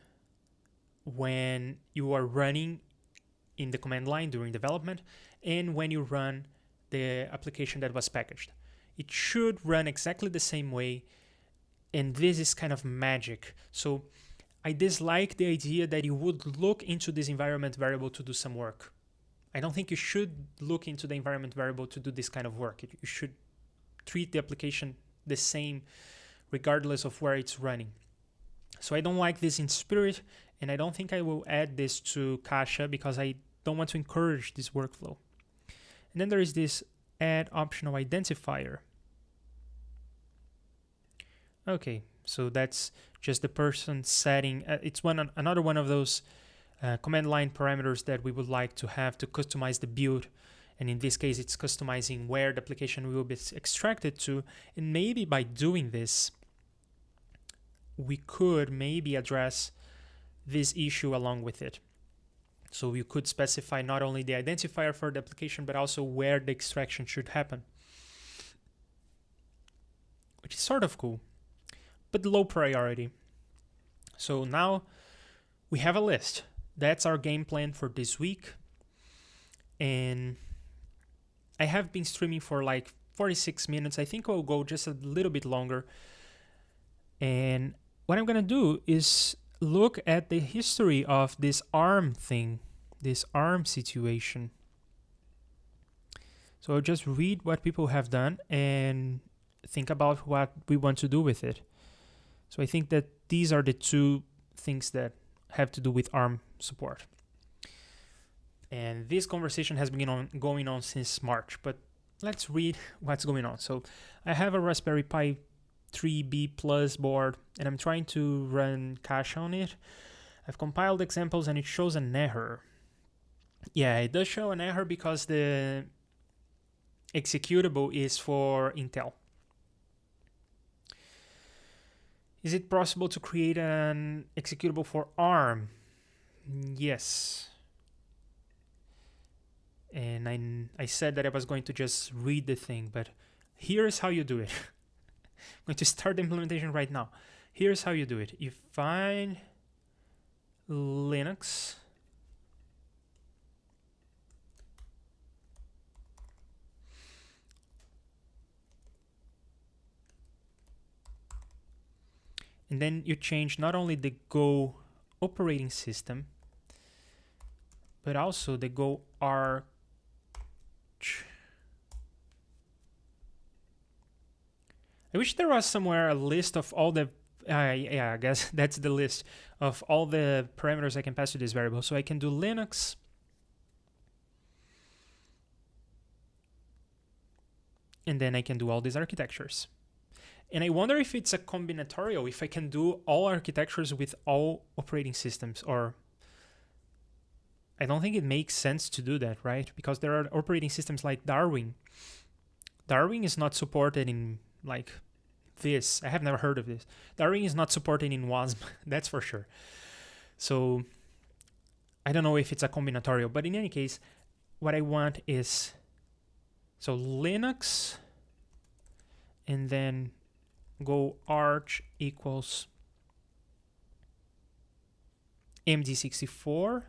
when you are running in the command line during development and when you run the application that was packaged. It should run exactly the same way, and this is kind of magic. So I dislike the idea that you would look into this environment variable to do some work. I don't think you should look into the environment variable to do this kind of work. You should treat the application the same regardless of where it's running. So I don't like this in spirit, and I don't think I will add this to caxa because I don't want to encourage this workflow. And then there is this add optional identifier. Okay, so that's just the person setting. It's another one of those command line parameters that we would like to have to customize the build. And in this case, it's customizing where the application will be extracted to. And maybe by doing this, we could maybe address this issue along with it. So you could specify not only the identifier for the application, but also where the extraction should happen. which is sort of cool, but low priority. So now we have a list. That's our game plan for this week. And I have been streaming for like 46 minutes. I think I'll go just a little bit longer. And what I'm going to do is look at the history of this ARM thing, this ARM situation. So I'll just read what people have done and think about what we want to do with it. So I think that these are the two things that have to do with ARM support. And this conversation has been going on since March, but let's read what's going on. So I have a Raspberry Pi 3B Plus board, and I'm trying to run caxa on it. I've compiled examples and it shows an error. Yeah, it does show an error because the executable is for Intel. Is it possible to create an executable for ARM? Yes. And I said that I was going to just read the thing, but here's how you do it. I'm going to start the implementation right now. Here's how you do it. You find Linux. And then you change not only the Go operating system, but also the Go Arch. I wish there was somewhere a list of all the, yeah, I guess that's the list of all the parameters I can pass to this variable. So I can do Linux. And then I can do all these architectures. And I wonder if it's a combinatorial, if I can do all architectures with all operating systems, or I don't think it makes sense to do that, right? Because there are operating systems like Darwin. Darwin is not supported in like this. I have never heard of this. Darwin is not supported in WASM, that's for sure. So I don't know if it's a combinatorial, but in any case, what I want is, so Linux, and then Go Arch equals MD64.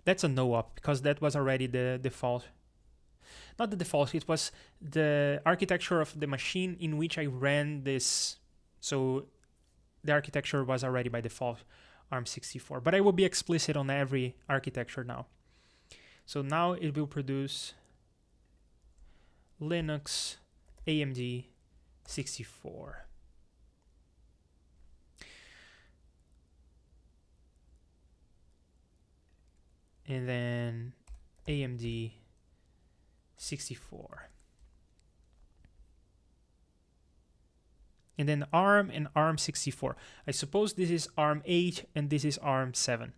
That's a no-op because that was already the default. Not the default, it was the architecture of the machine in which I ran this. So the architecture was already by default ARM64, but I will be explicit on every architecture now. So now it will produce Linux AMD 64. And then AMD 64. And then ARM and ARM 64. I suppose this is ARM 8 and this is ARM 7.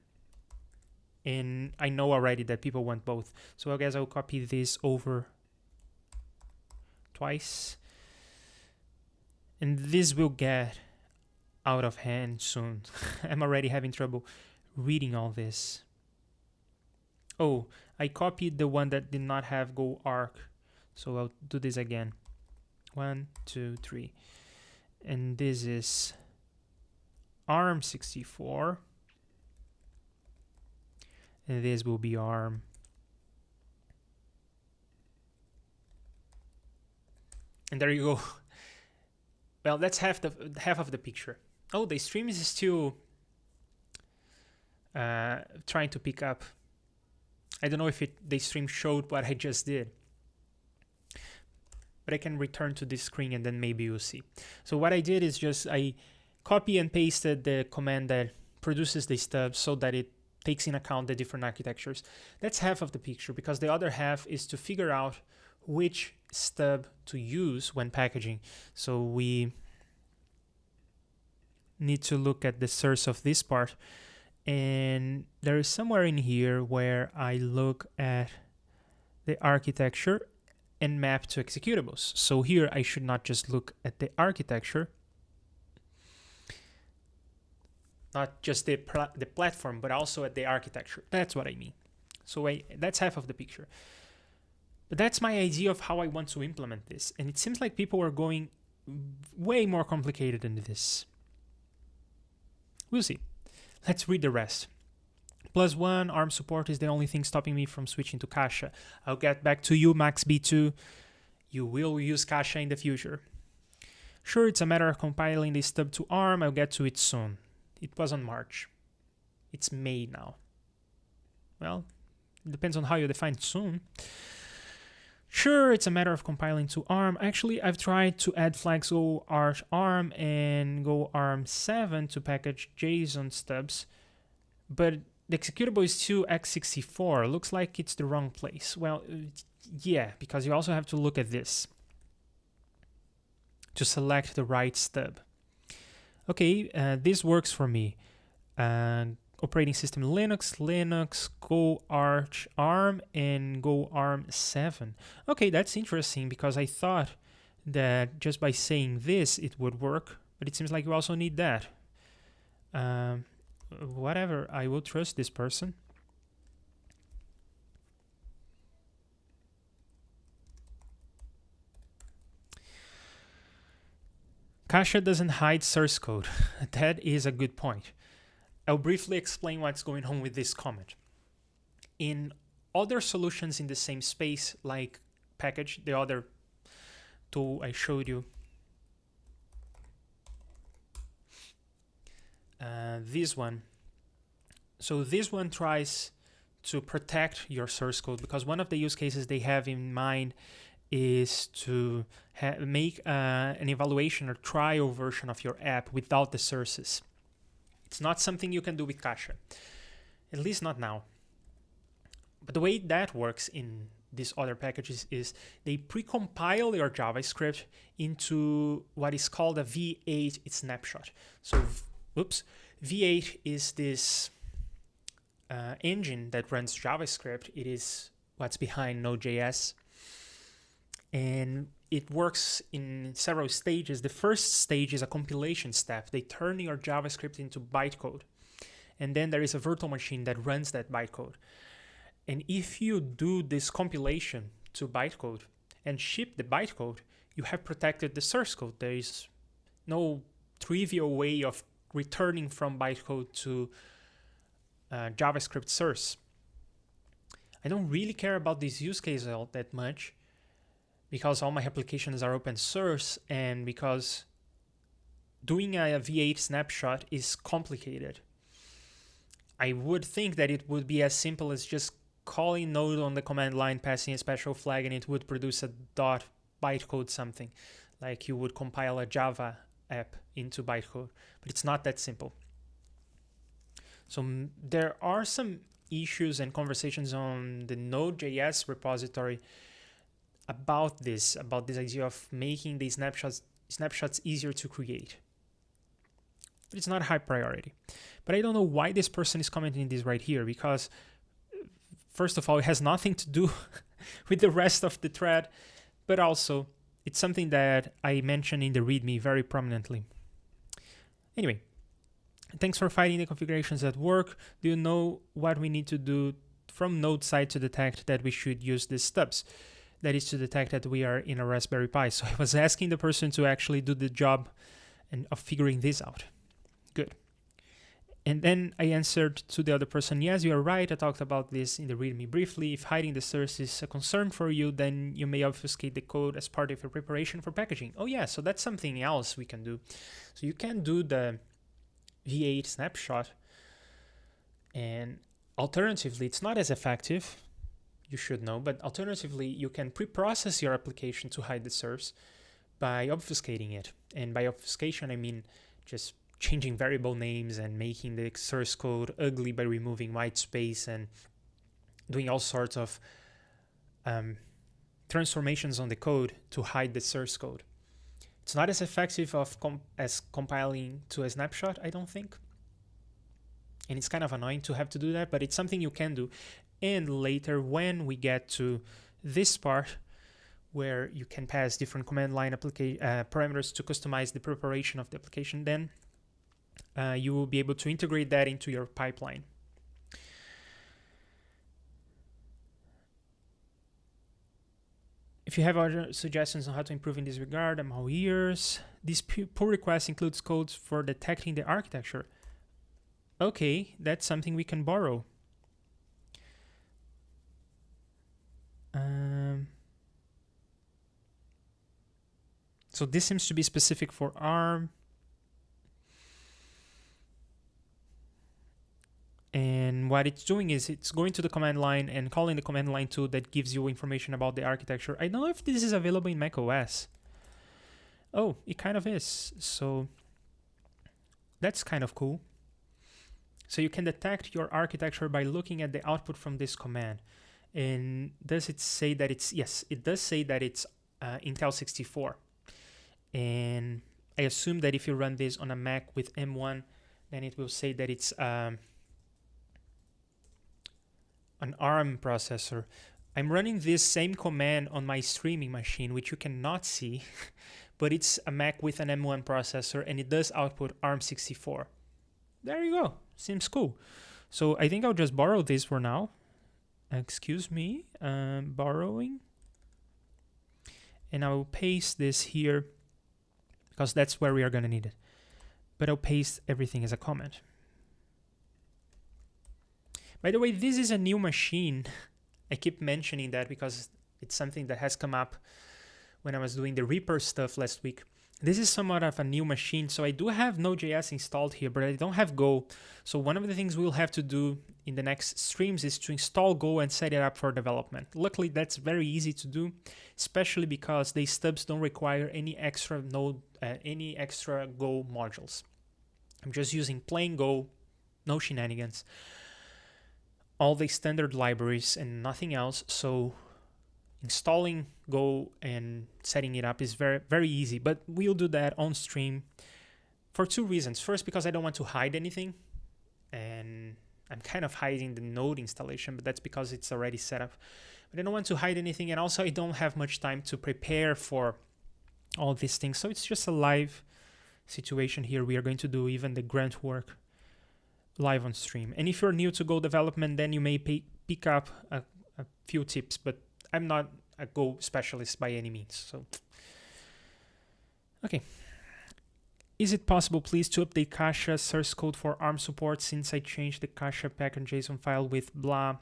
And I know already that people want both. So I guess I'll copy this over twice. And this will get out of hand soon. I'm already having trouble reading all this. Oh, I copied the one that did not have Go Arch. So I'll do this again. 1, 2, 3. And this is ARM 64. And this will be ARM. And there you go. Well, that's half of the picture. Oh, the stream is still trying to pick up. I don't know if the stream showed what I just did. But I can return to this screen and then maybe you'll see. So what I did is just I copy and pasted the command that produces the stubs so that it takes in account the different architectures. That's half of the picture, because the other half is to figure out which stub to use when packaging. So we need to look at the source of this part. And there is somewhere in here where I look at the architecture and map to executables. So here I should not just look at the architecture, not just the platform, but also at the architecture. That's what I mean. So that's half of the picture. But that's my idea of how I want to implement this. And it seems like people are going way more complicated than this. We'll see. Let's read the rest. +1, ARM support is the only thing stopping me from switching to caxa. I'll get back to you, Max B2. You will use caxa in the future. Sure, it's a matter of compiling the stub to ARM. I'll get to it soon. It was on March. It's May now. Well, it depends on how you define soon. Sure, it's a matter of compiling to ARM. Actually, I've tried to add flags go arch ARM and go ARM7 to package JSON stubs, but the executable is still x64. Looks like it's the wrong place. Well, yeah, because you also have to look at this to select the right stub. Okay, this works for me. Operating system Linux, go arch ARM, and go ARM7. Okay, that's interesting because I thought that just by saying this it would work, but it seems like you also need that. Whatever, I will trust this person. Caxa doesn't hide source code. That is a good point. I'll briefly explain what's going on with this comment. In other solutions in the same space, like package, the other tool I showed you, this one. So this one tries to protect your source code because one of the use cases they have in mind is to make an evaluation or trial version of your app without the sources. It's not something you can do with caxa, at least not now. But the way that works in these other packages is they precompile your JavaScript into what is called a V8 snapshot. So, V8 is this engine that runs JavaScript. It is what's behind Node.js. And it works in several stages. The first stage is a compilation step. They turn your JavaScript into bytecode. And then there is a virtual machine that runs that bytecode. And if you do this compilation to bytecode and ship the bytecode, you have protected the source code. There is no trivial way of returning from bytecode to JavaScript source. I don't really care about this use case all that much, because all my applications are open source and because doing a V8 snapshot is complicated. I would think that it would be as simple as just calling Node on the command line, passing a special flag, and it would produce a dot bytecode something, like you would compile a Java app into bytecode, but it's not that simple. So there are some issues and conversations on the Node.js repository about this idea of making these snapshots easier to create. But it's not a high priority. But I don't know why this person is commenting this right here, because first of all, it has nothing to do with the rest of the thread, but also it's something that I mentioned in the README very prominently. Anyway, thanks for finding the configurations at work. Do you know what we need to do from Node side to detect that we should use these stubs? That is to detect that we are in a Raspberry Pi. So I was asking the person to actually do the job of figuring this out. Good. And then I answered to the other person, yes, you are right. I talked about this in the README briefly. If hiding the source is a concern for you, then you may obfuscate the code as part of your preparation for packaging. Oh yeah, so that's something else we can do. So you can do the V8 snapshot, and alternatively, it's not as effective. You should know, but alternatively, you can pre-process your application to hide the source by obfuscating it. And by obfuscation, I mean just changing variable names and making the source code ugly by removing white space and doing all sorts of transformations on the code to hide the source code. It's not as effective as compiling to a snapshot, I don't think. And it's kind of annoying to have to do that, but it's something you can do. And later, when we get to this part, where you can pass different command line parameters to customize the preparation of the application, then you will be able to integrate that into your pipeline. If you have other suggestions on how to improve in this regard, I'm all ears. This pull request includes codes for detecting the architecture. Okay, that's something we can borrow. So this seems to be specific for ARM. And what it's doing is it's going to the command line and calling the command line tool that gives you information about the architecture. I don't know if this is available in macOS. Oh, it kind of is. So that's kind of cool. So you can detect your architecture by looking at the output from this command. And does it say that it's, yes, it does say that it's Intel 64. And I assume that if you run this on a Mac with M1, then it will say that it's an ARM processor. I'm running this same command on my streaming machine, which you cannot see, but it's a Mac with an M1 processor, and it does output ARM64. There you go. Seems cool. So I think I'll just borrow this for now. Excuse me, borrowing. And I will paste this here because that's where we are going to need it. But I'll paste everything as a comment. By the way, this is a new machine. I keep mentioning that because it's something that has come up when I was doing the Reaper stuff last week. This is somewhat of a new machine, so I do have Node.js installed here, but I don't have Go. So one of the things we'll have to do in the next streams is to install Go and set it up for development. Luckily, that's very easy to do, especially because the stubs don't require any extra Go modules. I'm just using plain Go, no shenanigans, all the standard libraries and nothing else. So installing Go and setting it up is very, very easy, but we'll do that on stream for two reasons. First, because I don't want to hide anything, and I'm kind of hiding the Node installation, but that's because it's already set up. But I don't want to hide anything, and also I don't have much time to prepare for all these things. So it's just a live situation here. We are going to do even the grunt work live on stream. And if you're new to Go development, then you may pick up a few tips, but I'm not a Go specialist by any means. So, okay. Is it possible, please, to update caxa source code for ARM support since I changed the caxa package JSON file with blah,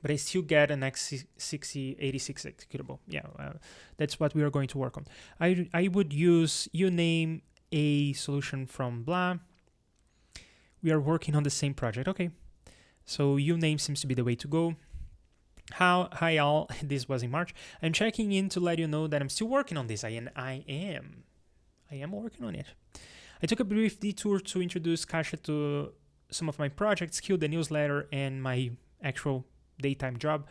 but I still get an x86 executable? Yeah, that's what we are going to work on. I would use uname a solution from blah. We are working on the same project. Okay. So uname seems to be the way to go. Hi all, this was in March. I'm checking in to let you know that I'm still working on this. I am working on it. I took a brief detour to introduce caxa to some of my projects, kill the newsletter, and my actual daytime job.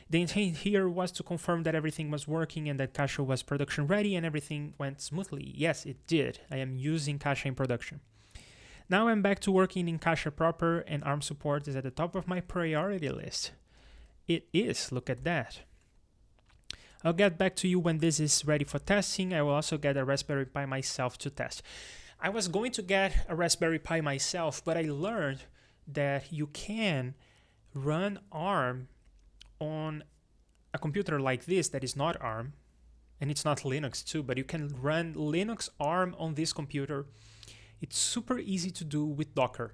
The intent here was to confirm that everything was working and that caxa was production ready and everything went smoothly. Yes, it did. I am using caxa in production. Now I'm back to working in caxa proper, and ARM support is at the top of my priority list. It is, look at that. I'll get back to you when this is ready for testing. I will also get a Raspberry Pi myself to test. I was going to get a Raspberry Pi myself, but I learned that you can run ARM on a computer like this that is not ARM, and it's not Linux too, but you can run Linux ARM on this computer. It's super easy to do with Docker.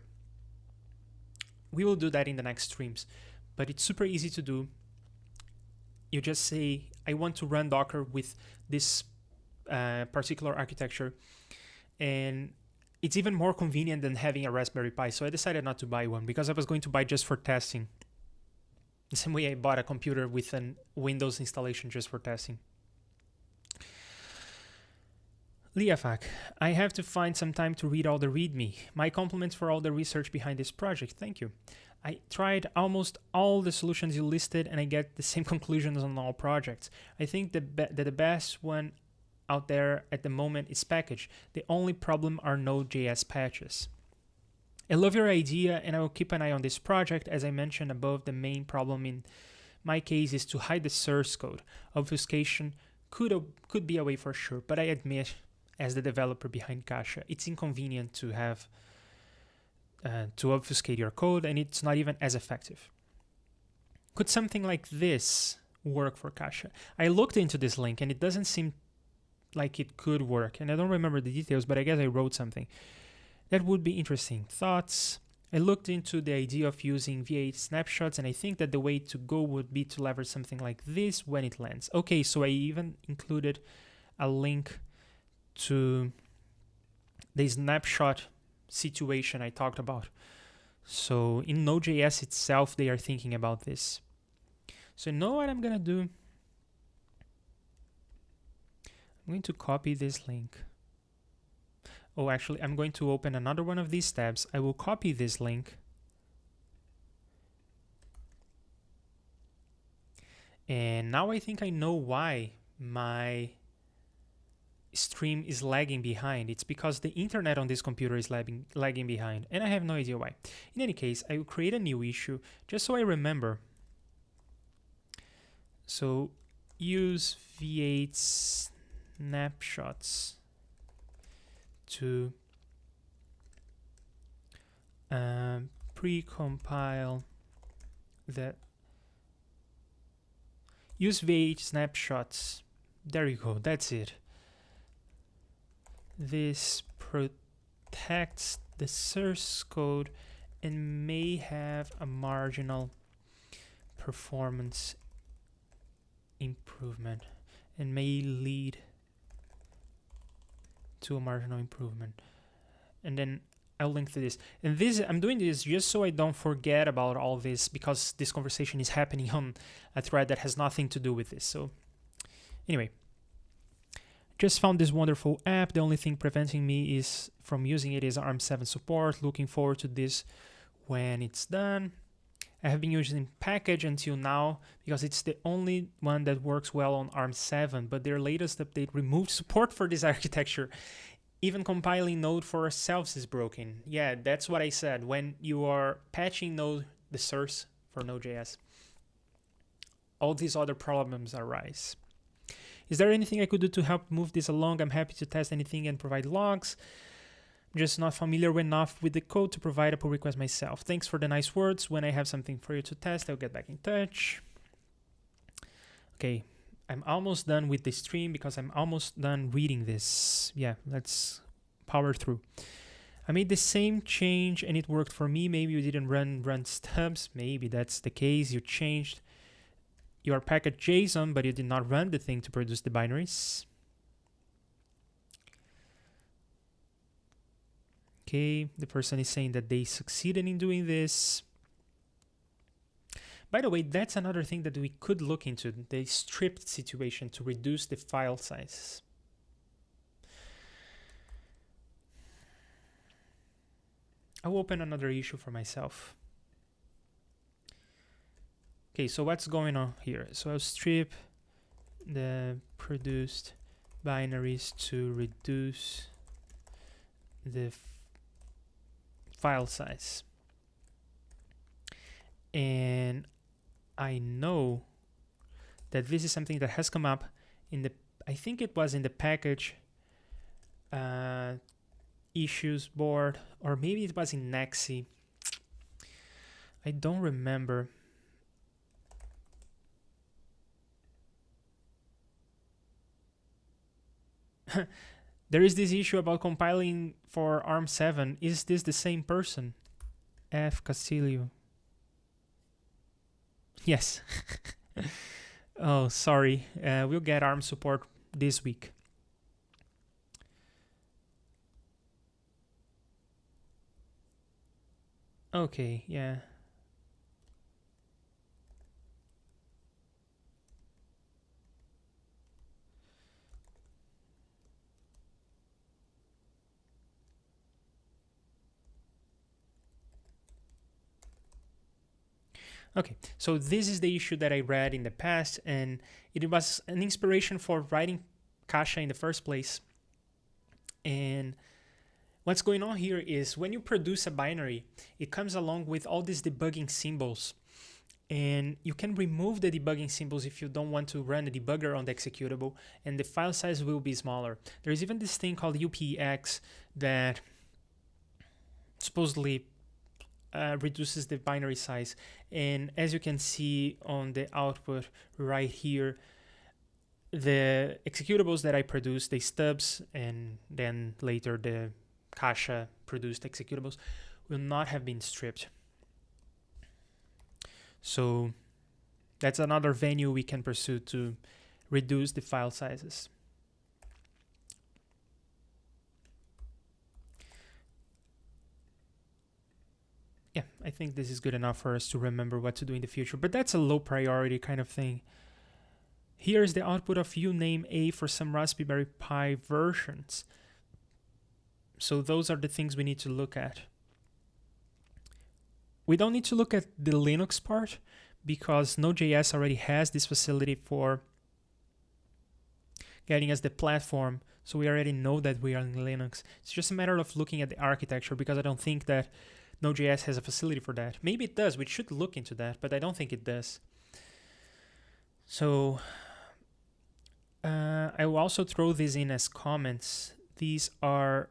We will do that in the next streams, but it's super easy to do. You just say, I want to run Docker with this particular architecture, and it's even more convenient than having a Raspberry Pi. So I decided not to buy one because I was going to buy just for testing. The same way I bought a computer with a Windows installation just for testing. Liafak, I have to find some time to read all the README. My compliments for all the research behind this project. Thank you. I tried almost all the solutions you listed and I get the same conclusions on all projects. I think that the best one out there at the moment is package. The only problem are Node.js patches. I love your idea and I will keep an eye on this project. As I mentioned above, the main problem in my case is to hide the source code. Obfuscation could be a way for sure, but I admit, as the developer behind caxa, it's inconvenient to have to obfuscate your code, and it's not even as effective. Could something like this work for caxa. I looked into this link and it doesn't seem like it could work, and I don't remember the details, but I guess I wrote something that would be interesting. Thoughts. I looked into the idea of using V8 snapshots, and I think that the way to go would be to leverage something like this when it lands. Okay, so I even included a link to the snapshot situation I talked about. So in Node.js itself, they are thinking about this. So you know what I'm gonna do? I'm going to copy this link. Oh, actually, I'm going to open another one of these tabs. I will copy this link. And now I think I know why my stream is lagging behind. It's because the internet on this computer is lagging behind, and I have no idea why. In any case, I will create a new issue just so I remember. So use V8 snapshots to pre-compile that. Use V8 snapshots. There you go, that's it. This protects the source code and may have a marginal performance improvement and may lead to a marginal improvement. And then I'll link to this. And this, I'm doing this just so I don't forget about all this, because this conversation is happening on a thread that has nothing to do with this. So anyway, just found this wonderful app. The only thing preventing me is from using it is ARM7 support. Looking forward to this when it's done. I have been using package until now because it's the only one that works well on ARM7, but their latest update removed support for this architecture. Even compiling Node for ourselves is broken. Yeah, that's what I said. When you are patching Node, the source for Node.js, all these other problems arise. Is there anything I could do to help move this along? I'm happy to test anything and provide logs. I'm just not familiar enough with the code to provide a pull request myself. Thanks for the nice words. When I have something for you to test, I'll get back in touch. Okay, I'm almost done with the stream because I'm almost done reading this. Yeah, let's power through. I made the same change and it worked for me. Maybe you didn't run stubs. Maybe that's the case. You changed your package JSON, but you did not run the thing to produce the binaries. Okay, the person is saying that they succeeded in doing this. By the way, that's another thing that we could look into, the stripped situation to reduce the file size. I'll open another issue for myself. Okay, so what's going on here? So I'll strip the produced binaries to reduce the file size. And I know that this is something that has come up in the, I think it was in the package issues board, or maybe it was in Nexi. I don't remember. There is this issue about compiling for ARM7. Is this the same person? F. Castillo. Yes. Oh, sorry. We'll get ARM support this week. Okay, yeah. Okay, so this is the issue that I read in the past, and it was an inspiration for writing caxa in the first place. And what's going on here is when you produce a binary, it comes along with all these debugging symbols. And you can remove the debugging symbols if you don't want to run a debugger on the executable, and the file size will be smaller. There's even this thing called UPX that supposedly reduces the binary size. And as you can see on the output right here, the executables that I produced, the stubs, and then later the caxa produced executables, will not have been stripped. So that's another venue we can pursue to reduce the file sizes. Yeah, I think this is good enough for us to remember what to do in the future, but that's a low priority kind of thing. Here's the output of uname A for some Raspberry Pi versions. So those are the things we need to look at. We don't need to look at the Linux part because Node.js already has this facility for getting us the platform. So we already know that we are in Linux. It's just a matter of looking at the architecture because I don't think that Node.js has a facility for that. Maybe it does. We should look into that, but I don't think it does. So I will also throw these in as comments. These are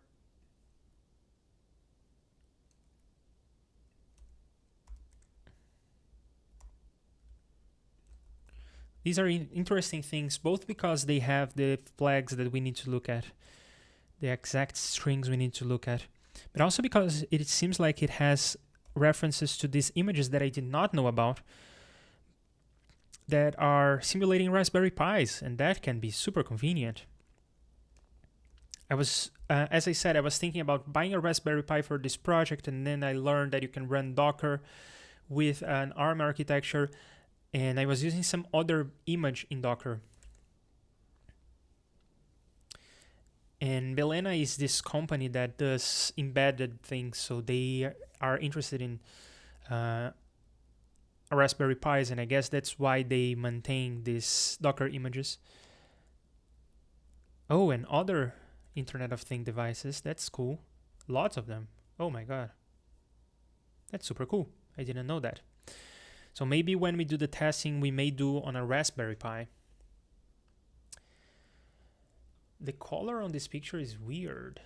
interesting things, both because they have the flags that we need to look at, the exact strings we need to look at, but also because it seems like it has references to these images that I did not know about that are simulating Raspberry Pis, and that can be super convenient. I was, as I said, I was thinking about buying a Raspberry Pi for this project, and then I learned that you can run Docker with an ARM architecture, and I was using some other image in Docker. And Belena is this company that does embedded things, so they are interested in Raspberry Pis, and I guess that's why they maintain these Docker images. Oh, and other Internet of Things devices. That's cool. Lots of them. Oh my god. That's super cool. I didn't know that. So maybe when we do the testing, we may do on a Raspberry Pi. The color on this picture is weird.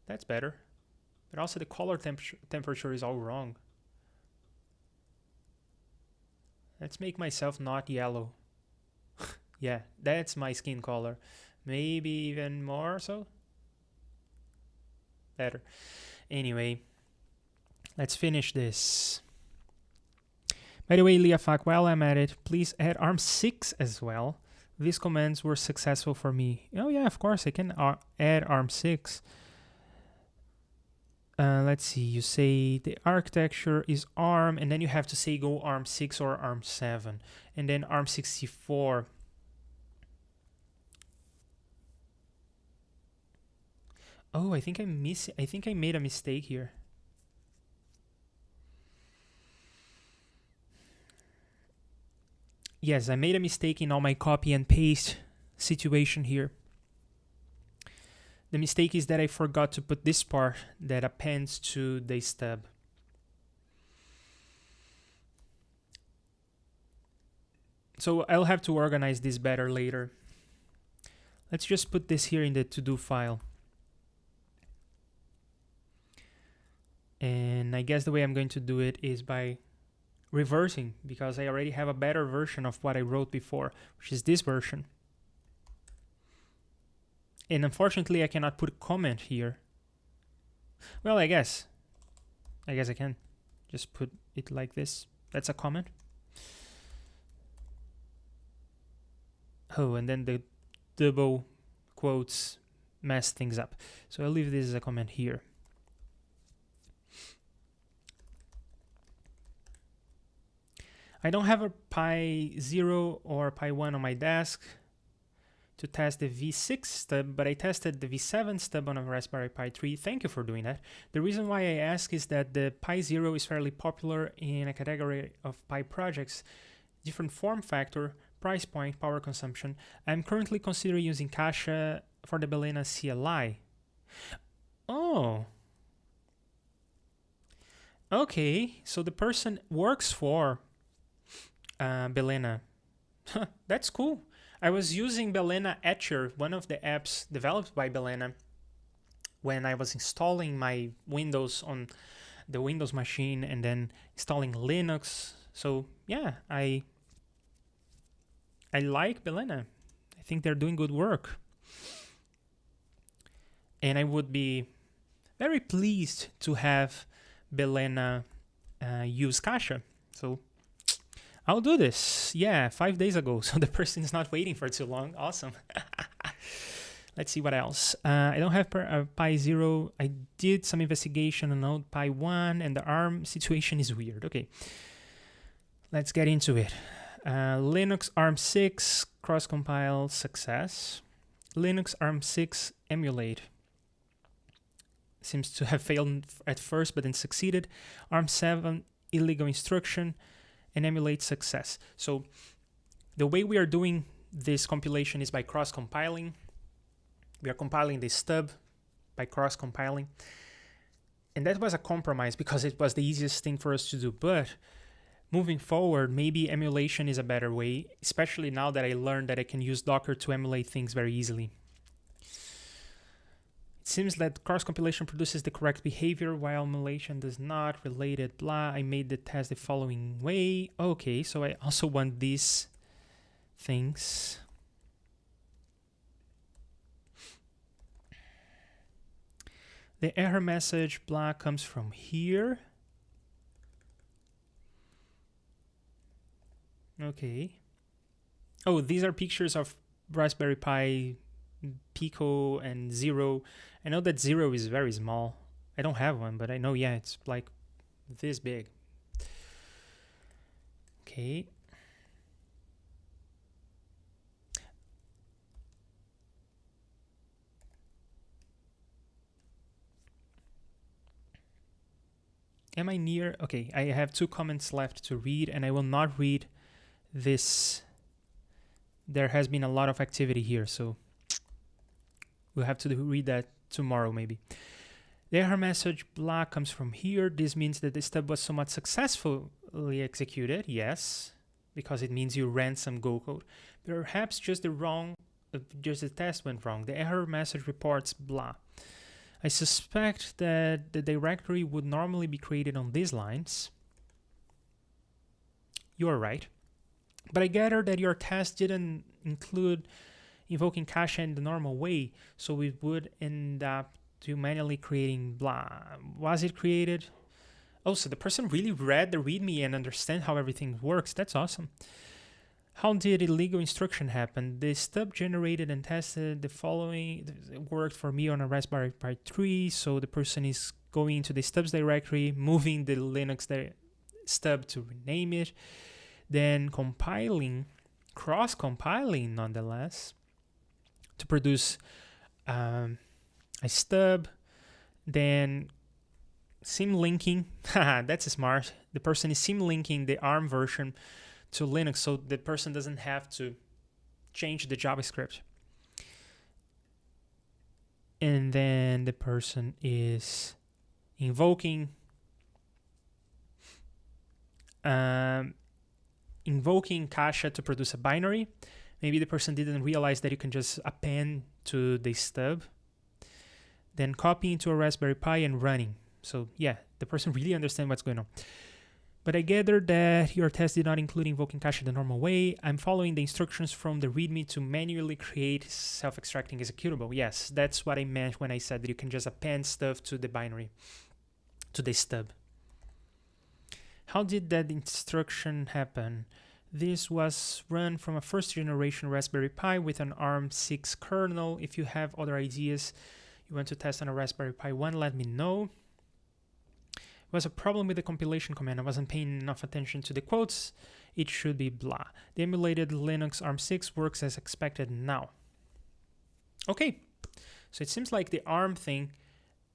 That's better. But also the color temperature is all wrong. Let's make myself not yellow. Yeah, that's my skin color. Maybe even more so. Better. Anyway, let's finish this. By the way, Liafak, while I'm at it, please add ARM6 as well. These commands were successful for me. Oh yeah, of course, I can add ARM6. Let's see, you say the architecture is ARM, and then you have to say go ARM6 or ARM7, and then ARM64. Oh, I think I made a mistake here. Yes, I made a mistake in all my copy and paste situation here. The mistake is that I forgot to put this part that appends to the stub. So I'll have to organize this better later. Let's just put this here in the to-do file. And I guess the way I'm going to do it is by reversing, because I already have a better version of what I wrote before, which is this version. And unfortunately, I cannot put a comment here. Well, I guess I can just put it like this. That's a comment. Oh, and then the double quotes mess things up. So I'll leave this as a comment here. I don't have a Pi 0 or Pi 1 on my desk to test the V6 stub, but I tested the V7 stub on a Raspberry Pi 3. Thank you for doing that. The reason why I ask is that the Pi 0 is fairly popular in a category of Pi projects, different form factor, price point, power consumption. I'm currently considering using caxa for the Belena CLI. Oh. Okay, so the person works for Belena. That's cool. I was using Belena Etcher, one of the apps developed by Belena, when I was installing my Windows on the Windows machine and then installing Linux. So yeah, I like Belena. I think they're doing good work. And I would be very pleased to have Belena use caxa. So I'll do this. Yeah, 5 days ago. So the person is not waiting for too long. Awesome. Let's see what else. I don't have Pi 0. I did some investigation on Node Pi 1 and the ARM situation is weird. Okay, let's get into it. Linux ARM 6 cross-compile success. Linux ARM 6 emulate. Seems to have failed at first, but then succeeded. ARM 7 illegal instruction and emulate success. So the way we are doing this compilation is by cross-compiling. We are compiling the stub by cross-compiling. And that was a compromise because it was the easiest thing for us to do. But moving forward, maybe emulation is a better way, especially now that I learned that I can use Docker to emulate things very easily. It seems that cross-compilation produces the correct behavior while emulation does not. Related, blah. I made the test the following way. Okay, so I also want these things. The error message, blah, comes from here. Okay. Oh, these are pictures of Raspberry Pi Pico and Zero. I know that Zero is very small. I don't have one, but I know, yeah, it's like this big. Okay. Am I near? Okay, I have 2 comments left to read, and I will not read this. There has been a lot of activity here, so we'll have to read that tomorrow maybe. The error message blah comes from here. This means that the stub was somewhat successfully executed. Yes, because it means you ran some Go code. Perhaps just the test went wrong. The error message reports blah. I suspect that the directory would normally be created on these lines. You are right. But I gather that your test didn't include invoking cache in the normal way, so we would end up to manually creating blah. Was it created? Oh, so the person really read the README and understand how everything works. That's awesome. How did illegal instruction happen? The stub generated and tested the following. It worked for me on a Raspberry Pi 3, so the person is going into the stubs directory, moving the Linux stub to rename it, then compiling, cross-compiling nonetheless, to produce a stub, then symlinking. That's smart. The person is symlinking the ARM version to Linux, so the person doesn't have to change the JavaScript. And then the person is invoking caxa to produce a binary. Maybe the person didn't realize that you can just append to the stub, then copying to a Raspberry Pi and running. So yeah, the person really understands what's going on. But I gather that your test did not include invoking cache the normal way. I'm following the instructions from the README to manually create self-extracting executable. Yes, that's what I meant when I said that you can just append stuff to the binary, to the stub. How did that instruction happen? This was run from a first generation Raspberry Pi with an ARM 6 kernel. If you have other ideas you want to test on a Raspberry Pi 1, let me know. It was a problem with the compilation command. I wasn't paying enough attention to the quotes. It should be blah. The emulated Linux ARM 6 works as expected now. Okay, so it seems like the ARM thing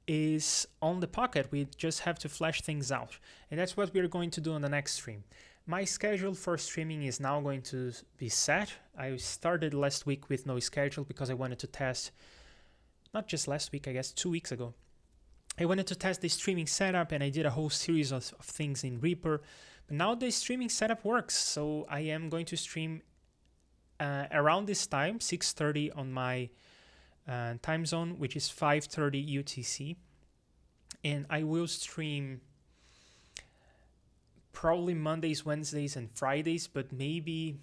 is on the pocket. We just have to flesh things out. And that's what we're going to do on the next stream. My schedule for streaming is now going to be set. I started last week with no schedule because I wanted to test, not just last week, I guess 2 weeks ago. I wanted to test the streaming setup, and I did a whole series of things in Reaper. But now the streaming setup works, so I am going to stream around this time, 6:30 on my time zone, which is 5:30 UTC. And I will stream probably Mondays, Wednesdays, and Fridays, but maybe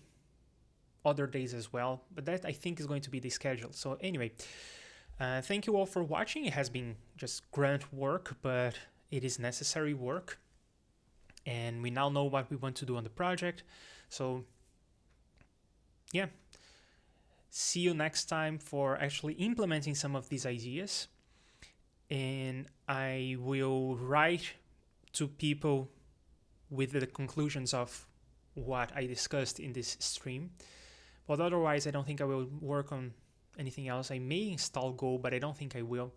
other days as well. But that, I think, is going to be the schedule. So anyway, thank you all for watching. It has been just grunt work, but it is necessary work. And we now know what we want to do on the project. So yeah, see you next time for actually implementing some of these ideas. And I will write to people with the conclusions of what I discussed in this stream. But otherwise, I don't think I will work on anything else. I may install Go, but I don't think I will.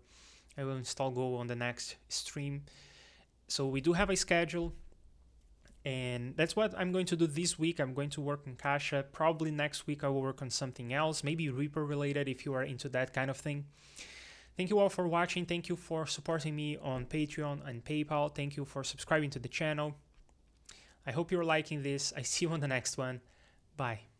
I will install Go on the next stream. So we do have a schedule, and that's what I'm going to do this week. I'm going to work on Caxa. Probably next week I will work on something else, maybe Reaper related if you are into that kind of thing. Thank you all for watching. Thank you for supporting me on Patreon and PayPal. Thank you for subscribing to the channel. I hope you're liking this. I see you on the next one. Bye.